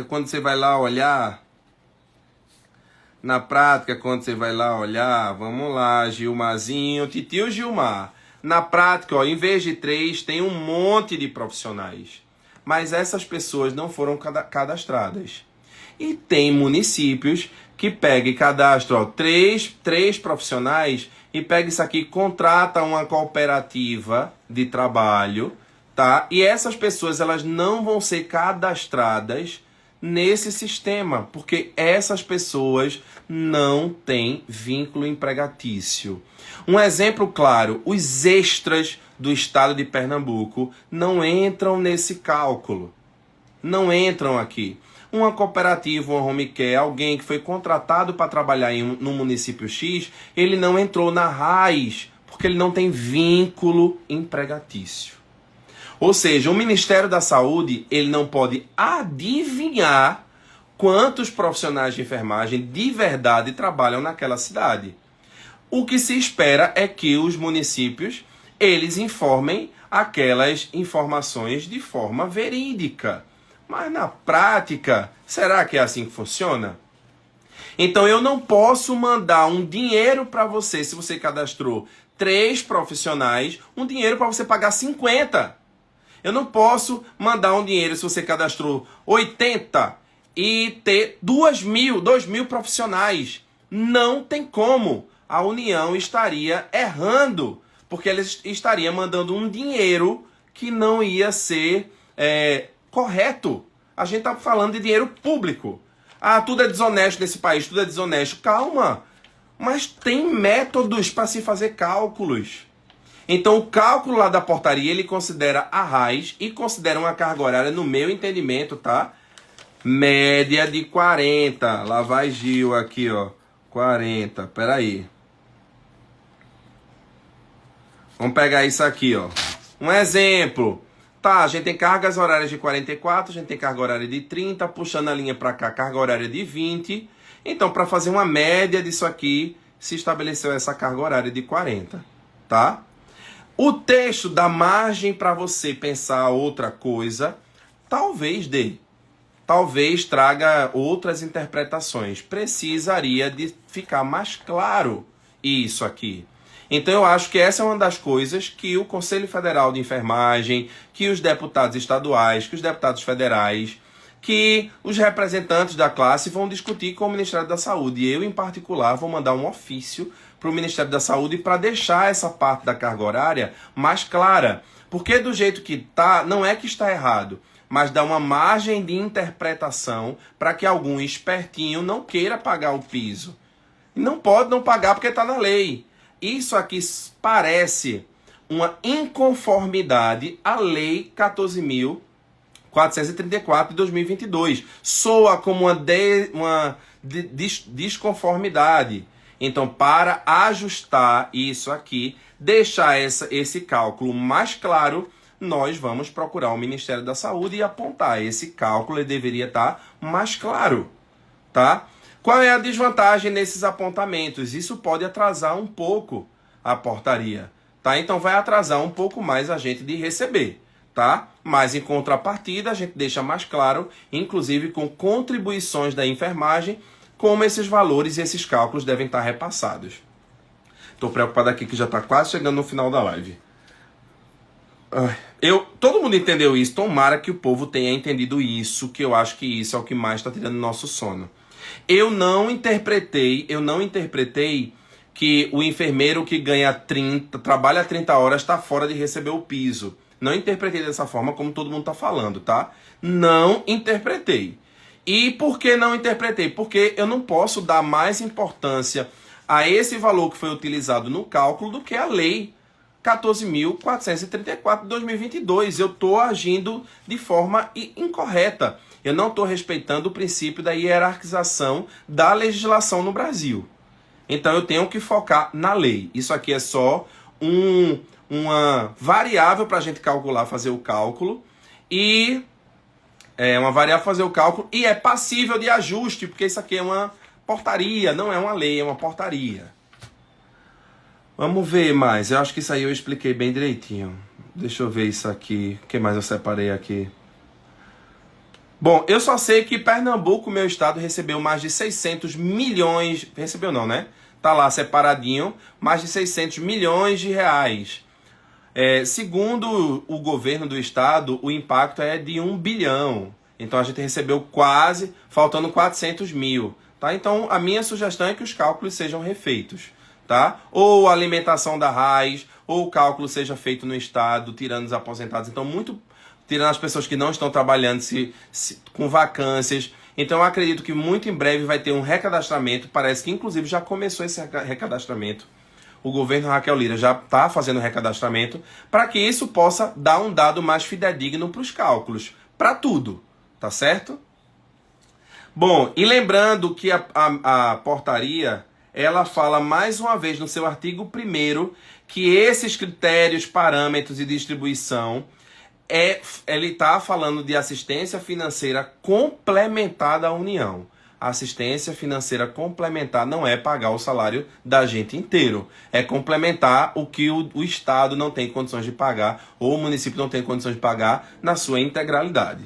quando você vai lá olhar, vamos lá, Gilmarzinho, titio Gilmar. Na prática, ó, em vez de 3, tem um monte de profissionais. Mas essas pessoas não foram cadastradas. E tem municípios que pega e cadastra, ó, 3 profissionais e pega isso aqui, contrata uma cooperativa de trabalho, tá? E essas pessoas, elas não vão ser cadastradas nesse sistema, porque essas pessoas não têm vínculo empregatício. Um exemplo claro, os extras do estado de Pernambuco não entram nesse cálculo. Não entram aqui. Uma cooperativa, uma home care, alguém que foi contratado para trabalhar no município X, ele não entrou na RAIS, porque ele não tem vínculo empregatício. Ou seja, o Ministério da Saúde, ele não pode adivinhar quantos profissionais de enfermagem de verdade trabalham naquela cidade. O que se espera é que os municípios, eles informem aquelas informações de forma verídica. Mas na prática, será que é assim que funciona? Então eu não posso mandar um dinheiro para você, se você cadastrou 3 profissionais, um dinheiro para você pagar 50. Eu não posso mandar um dinheiro, se você cadastrou 80 e ter 2.000 profissionais. Não tem como. A União estaria errando, porque ela estaria mandando um dinheiro que não ia ser correto A gente está falando de dinheiro público. Ah, tudo é desonesto nesse país, tudo é desonesto. Calma, mas tem métodos para se fazer cálculos. Então o cálculo lá da portaria, ele considera a raiz e considera uma carga horária, no meu entendimento, tá? Média de 40. Lá vai Gil aqui, ó. 40, peraí. Vamos pegar isso aqui, ó. Um exemplo. Tá, a gente tem cargas horárias de 44, a gente tem carga horária de 30, puxando a linha para cá, carga horária de 20. Então, para fazer uma média disso aqui, se estabeleceu essa carga horária de 40, tá? O texto dá margem para você pensar outra coisa, talvez dê. Talvez traga outras interpretações. Precisaria de ficar mais claro isso aqui. Então eu acho que essa é uma das coisas que o Conselho Federal de Enfermagem, que os deputados estaduais, que os deputados federais, que os representantes da classe vão discutir com o Ministério da Saúde. E eu, em particular, vou mandar um ofício para o Ministério da Saúde para deixar essa parte da carga horária mais clara. Porque do jeito que está, não é que está errado, mas dá uma margem de interpretação para que algum espertinho não queira pagar o piso. Não pode não pagar porque está na lei. Isso aqui parece uma inconformidade à Lei 14.434 de 2022. Soa como uma desconformidade. Então, para ajustar isso aqui, deixar esse cálculo mais claro, nós vamos procurar o Ministério da Saúde e apontar. Esse cálculo ele deveria estar mais claro, tá? Qual é a desvantagem nesses apontamentos? Isso pode atrasar um pouco a portaria, tá? Então vai atrasar um pouco mais a gente de receber, tá? Mas em contrapartida a gente deixa mais claro, inclusive com contribuições da enfermagem, como esses valores e esses cálculos devem estar repassados. Estou preocupado aqui que já está quase chegando no final da live. Todo mundo entendeu isso, tomara que o povo tenha entendido isso, que eu acho que isso é o que mais está tirando nosso sono. Eu não interpretei que o enfermeiro que ganha 30, trabalha 30 horas, está fora de receber o piso. Não interpretei dessa forma como todo mundo está falando, tá? Não interpretei. E por que não interpretei? Porque eu não posso dar mais importância a esse valor que foi utilizado no cálculo do que a lei 14.434 de 2022. Eu estou agindo de forma incorreta. Eu não estou respeitando o princípio da hierarquização da legislação no Brasil. Então eu tenho que focar na lei. Isso aqui é só uma variável para a gente calcular, fazer o cálculo. E é uma variável para fazer o cálculo e é passível de ajuste, porque isso aqui é uma portaria, não é uma lei, é uma portaria. Vamos ver mais. Eu acho que isso aí eu expliquei bem direitinho. Deixa eu ver isso aqui. O que mais eu separei aqui? Bom, eu só sei que Pernambuco, meu estado, recebeu mais de 600 milhões... Recebeu não, né? Tá lá separadinho. Mais de 600 milhões de reais. Segundo o governo do estado, o impacto é de 1 bilhão. Então a gente recebeu quase, faltando 400 mil. Tá? Então a minha sugestão é que os cálculos sejam refeitos. Tá? Ou a alimentação da raiz, ou o cálculo seja feito no estado, tirando os aposentados. Então, tirando as pessoas que não estão trabalhando com vacâncias. Então, eu acredito que muito em breve vai ter um recadastramento. Parece que, inclusive, já começou esse recadastramento. O governo Raquel Lira já está fazendo o recadastramento para que isso possa dar um dado mais fidedigno para os cálculos. Para tudo, tá certo? Bom, e lembrando que a portaria... ela fala mais uma vez no seu artigo 1º que esses critérios, parâmetros e distribuição, ele está falando de assistência financeira complementar da União. A assistência financeira complementar não é pagar o salário da gente inteiro. É complementar o que o Estado não tem condições de pagar ou o município não tem condições de pagar na sua integralidade.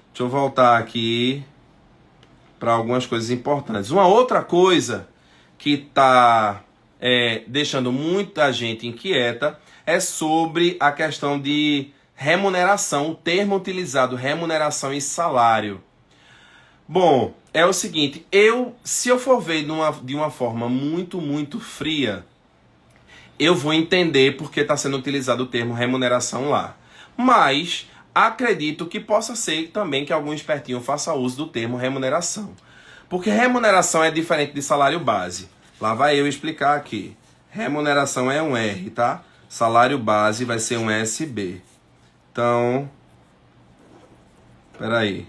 Deixa eu voltar aqui para algumas coisas importantes. Uma outra coisa que está deixando muita gente inquieta é sobre a questão de remuneração, o termo utilizado, remuneração e salário. Bom, é o seguinte, se eu for ver de uma forma muito, muito fria, eu vou entender porque está sendo utilizado o termo remuneração lá. Mas acredito que possa ser também que algum espertinho faça uso do termo remuneração. Porque remuneração é diferente de salário base. Lá vai eu explicar aqui. Remuneração é um R, tá? Salário base vai ser um SB. Então, peraí.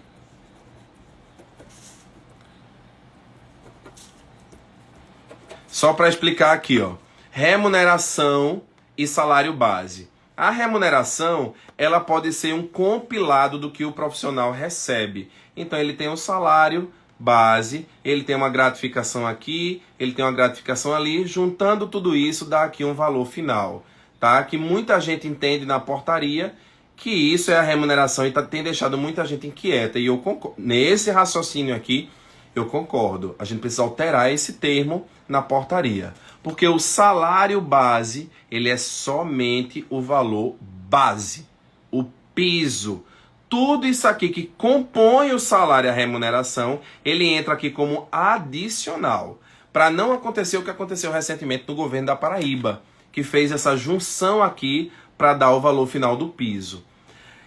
Só para explicar aqui, ó. Remuneração e salário base. A remuneração, ela pode ser um compilado do que o profissional recebe. Então, ele tem um salário base, ele tem uma gratificação aqui, ele tem uma gratificação ali, juntando tudo isso dá aqui um valor final, tá? Que muita gente entende na portaria que isso é a remuneração e tem deixado muita gente inquieta. E eu concordo. Nesse raciocínio aqui, eu concordo. A gente precisa alterar esse termo na portaria. Porque o salário base, ele é somente o valor base, o piso. Tudo isso aqui que compõe o salário e a remuneração, ele entra aqui como adicional. Para não acontecer o que aconteceu recentemente no governo da Paraíba, que fez essa junção aqui para dar o valor final do piso.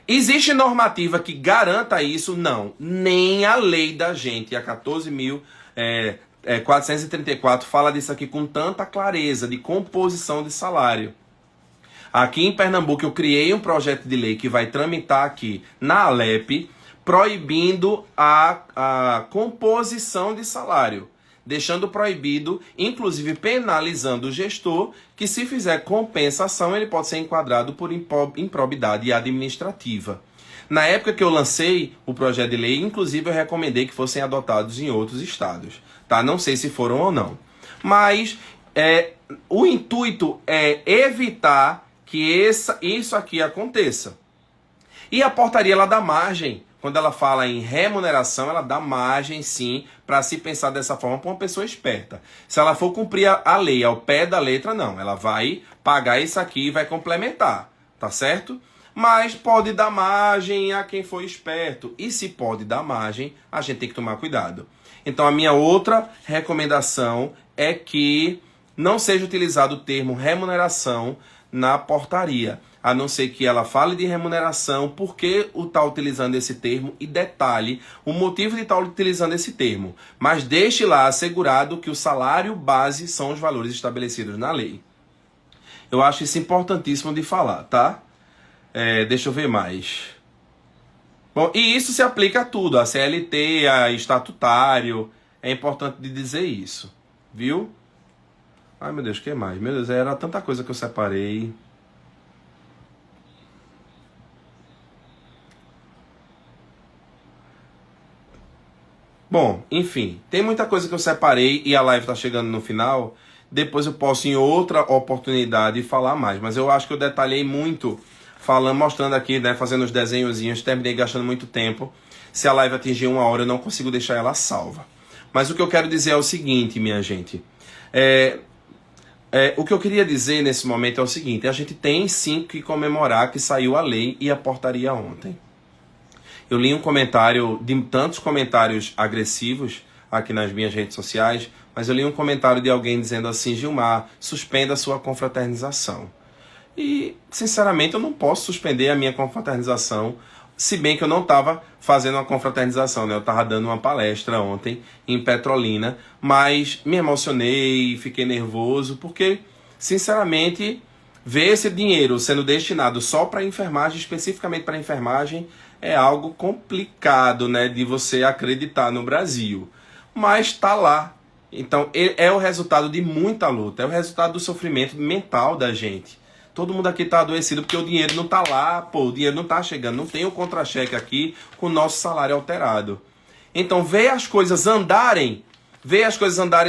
Existe normativa que garanta isso? Não. Nem a lei da gente, a 14.434, fala disso aqui com tanta clareza, de composição de salário. Aqui em Pernambuco eu criei um projeto de lei que vai tramitar aqui na Alep, proibindo a composição de salário. Deixando proibido, inclusive penalizando o gestor, que se fizer compensação, ele pode ser enquadrado por improbidade administrativa. Na época que eu lancei o projeto de lei, inclusive eu recomendei que fossem adotados em outros estados. Tá? Não sei se foram ou não. Mas o intuito é evitar que isso aqui aconteça. E a portaria ela dá margem. Quando ela fala em remuneração, ela dá margem, sim, para se pensar dessa forma para uma pessoa esperta. Se ela for cumprir a lei ao pé da letra, não. Ela vai pagar isso aqui e vai complementar, tá certo? Mas pode dar margem a quem for esperto. E se pode dar margem, a gente tem que tomar cuidado. Então, a minha outra recomendação é que não seja utilizado o termo remuneração na portaria, a não ser que ela fale de remuneração, por que está utilizando esse termo e detalhe o motivo de estar utilizando esse termo. Mas deixe lá assegurado que o salário base são os valores estabelecidos na lei. Eu acho isso importantíssimo de falar, tá? Deixa eu ver mais. Bom, e isso se aplica a tudo, a CLT, a estatutário, é importante de dizer isso, viu? Ai, meu Deus, o que mais? Meu Deus, era tanta coisa que eu separei. Bom, enfim, tem muita coisa que eu separei e a live tá chegando no final. Depois eu posso, em outra oportunidade, falar mais. Mas eu acho que eu detalhei muito, mostrando aqui, né, fazendo os desenhozinhos. Terminei gastando muito tempo. Se a live atingir 1 hora, eu não consigo deixar ela salva. Mas o que eu quero dizer é o seguinte, minha gente. O que eu queria dizer nesse momento é o seguinte: a gente tem sim que comemorar que saiu a lei e a portaria ontem. Eu li um comentário, de tantos comentários agressivos aqui nas minhas redes sociais, mas eu li um comentário de alguém dizendo assim: Gilmar, suspenda a sua confraternização. E, sinceramente, eu não posso suspender a minha confraternização, se bem que eu não estava fazendo uma confraternização, né? Eu estava dando uma palestra ontem em Petrolina, mas me emocionei, fiquei nervoso, porque, sinceramente, ver esse dinheiro sendo destinado só para enfermagem, especificamente para enfermagem, é algo complicado, né, de você acreditar no Brasil. Mas está lá. Então, é o resultado de muita luta, é o resultado do sofrimento mental da gente. Todo mundo aqui está adoecido porque o dinheiro não está lá, o dinheiro não está chegando, não tem o contra-cheque aqui com o nosso salário alterado. Então, ver as coisas andarem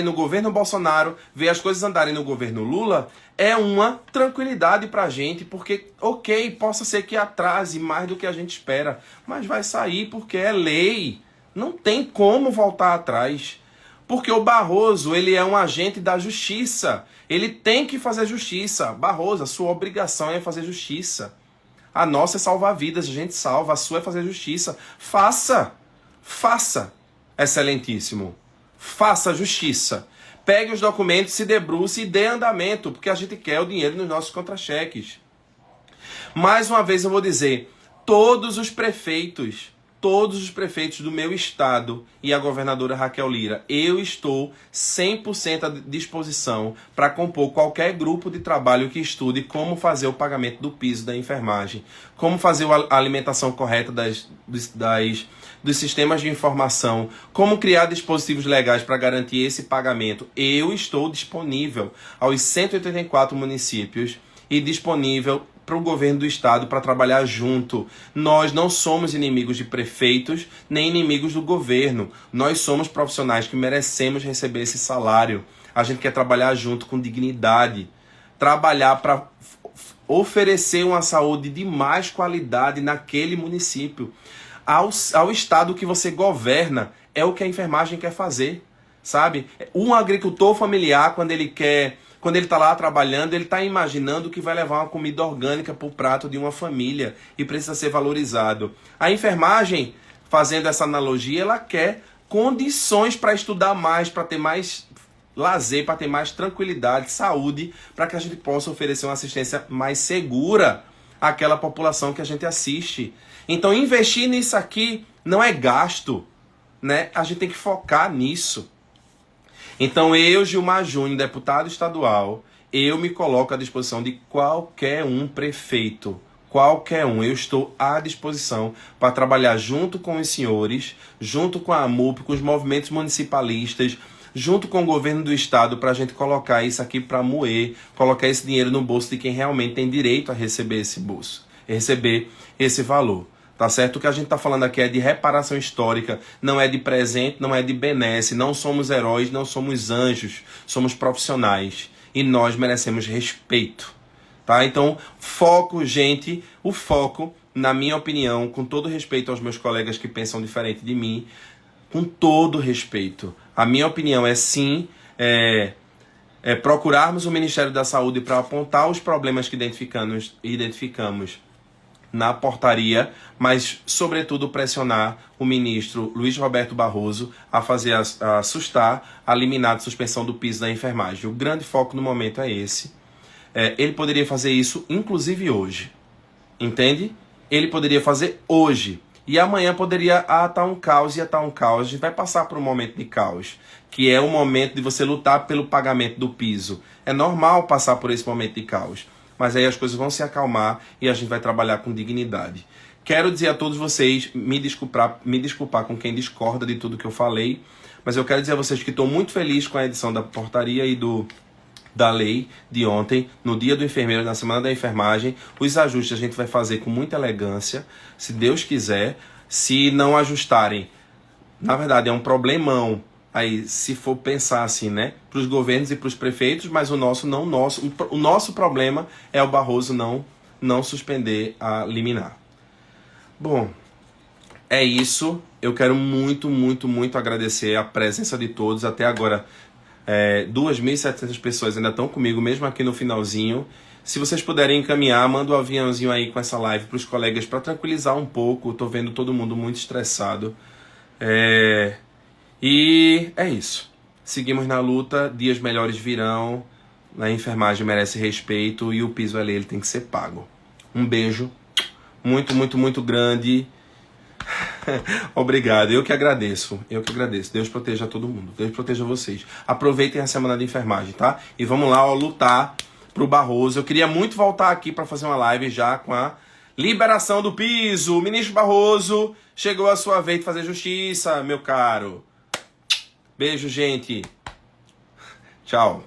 no governo Bolsonaro, ver as coisas andarem no governo Lula, é uma tranquilidade para a gente, porque, ok, possa ser que atrase mais do que a gente espera, mas vai sair porque é lei, não tem como voltar atrás. Porque o Barroso, ele é um agente da justiça. Ele tem que fazer justiça. Barroso, a sua obrigação é fazer justiça. A nossa é salvar vidas, a gente salva. A sua é fazer justiça. Faça. Faça, excelentíssimo. Faça justiça. Pegue os documentos, se debruce e dê andamento, porque a gente quer o dinheiro nos nossos contra-cheques. Mais uma vez eu vou dizer, todos os prefeitos do meu estado e a governadora Raquel Lira, eu estou 100% à disposição para compor qualquer grupo de trabalho que estude como fazer o pagamento do piso da enfermagem, como fazer a alimentação correta dos sistemas de informação, como criar dispositivos legais para garantir esse pagamento. Eu estou disponível aos 184 municípios e disponível para o governo do estado para trabalhar junto. Nós não somos inimigos de prefeitos, nem inimigos do governo. Nós somos profissionais que merecemos receber esse salário. A gente quer trabalhar junto com dignidade. Trabalhar para oferecer uma saúde de mais qualidade naquele município. Ao estado que você governa, é o que a enfermagem quer fazer, sabe? Um agricultor familiar, quando ele está lá trabalhando, ele está imaginando que vai levar uma comida orgânica para o prato de uma família e precisa ser valorizado. A enfermagem, fazendo essa analogia, ela quer condições para estudar mais, para ter mais lazer, para ter mais tranquilidade, saúde, para que a gente possa oferecer uma assistência mais segura àquela população que a gente assiste. Então, investir nisso aqui não é gasto, né? A gente tem que focar nisso. Então eu, Gilmar Júnior, deputado estadual, eu me coloco à disposição de qualquer um prefeito, qualquer um. Eu estou à disposição para trabalhar junto com os senhores, junto com a AMUP, com os movimentos municipalistas, junto com o governo do estado, para a gente colocar isso aqui para moer, colocar esse dinheiro no bolso de quem realmente tem direito a receber esse bolso, receber esse valor. Tá certo? O que a gente está falando aqui é de reparação histórica, não é de presente, não é de benesse, não somos heróis, não somos anjos, somos profissionais e nós merecemos respeito, tá? Então, foco, gente, o foco, na minha opinião, com todo respeito aos meus colegas que pensam diferente de mim, com todo respeito, a minha opinião é sim, procurarmos o Ministério da Saúde para apontar os problemas que identificamos na portaria, mas, sobretudo, pressionar o ministro Luiz Roberto Barroso a fazer a liminar de suspensão do piso da enfermagem. O grande foco no momento é esse. Ele poderia fazer isso, inclusive, hoje. Entende? Ele poderia fazer hoje. E amanhã poderia estar um caos, ia estar um caos. A gente vai passar por um momento de caos, que é o momento de você lutar pelo pagamento do piso. É normal passar por esse momento de caos. Mas aí as coisas vão se acalmar e a gente vai trabalhar com dignidade. Quero dizer a todos vocês, me desculpar com quem discorda de tudo que eu falei, mas eu quero dizer a vocês que estou muito feliz com a edição da portaria e da lei de ontem, no dia do enfermeiro, na semana da enfermagem. Os ajustes a gente vai fazer com muita elegância, se Deus quiser. Se não ajustarem, na verdade é um problemão. Aí, se for pensar assim, né, para os governos e para os prefeitos, mas o nosso problema é o Barroso não suspender a liminar. Bom, é isso. Eu quero muito, muito, muito agradecer a presença de todos. Até agora, 2.700 pessoas ainda estão comigo, mesmo aqui no finalzinho. Se vocês puderem encaminhar, manda um aviãozinho aí com essa live para os colegas, para tranquilizar um pouco. Estou vendo todo mundo muito estressado. E é isso. Seguimos na luta, dias melhores virão, a enfermagem merece respeito e o piso ali ele tem que ser pago. Um beijo muito, muito, muito grande. Obrigado, eu que agradeço. Deus proteja todo mundo, Deus proteja vocês. Aproveitem a semana de enfermagem, tá? E vamos lá, lutar pro Barroso. Eu queria muito voltar aqui para fazer uma live já com a liberação do piso. O ministro Barroso, chegou a sua vez de fazer justiça, meu caro. Beijo, gente. Tchau.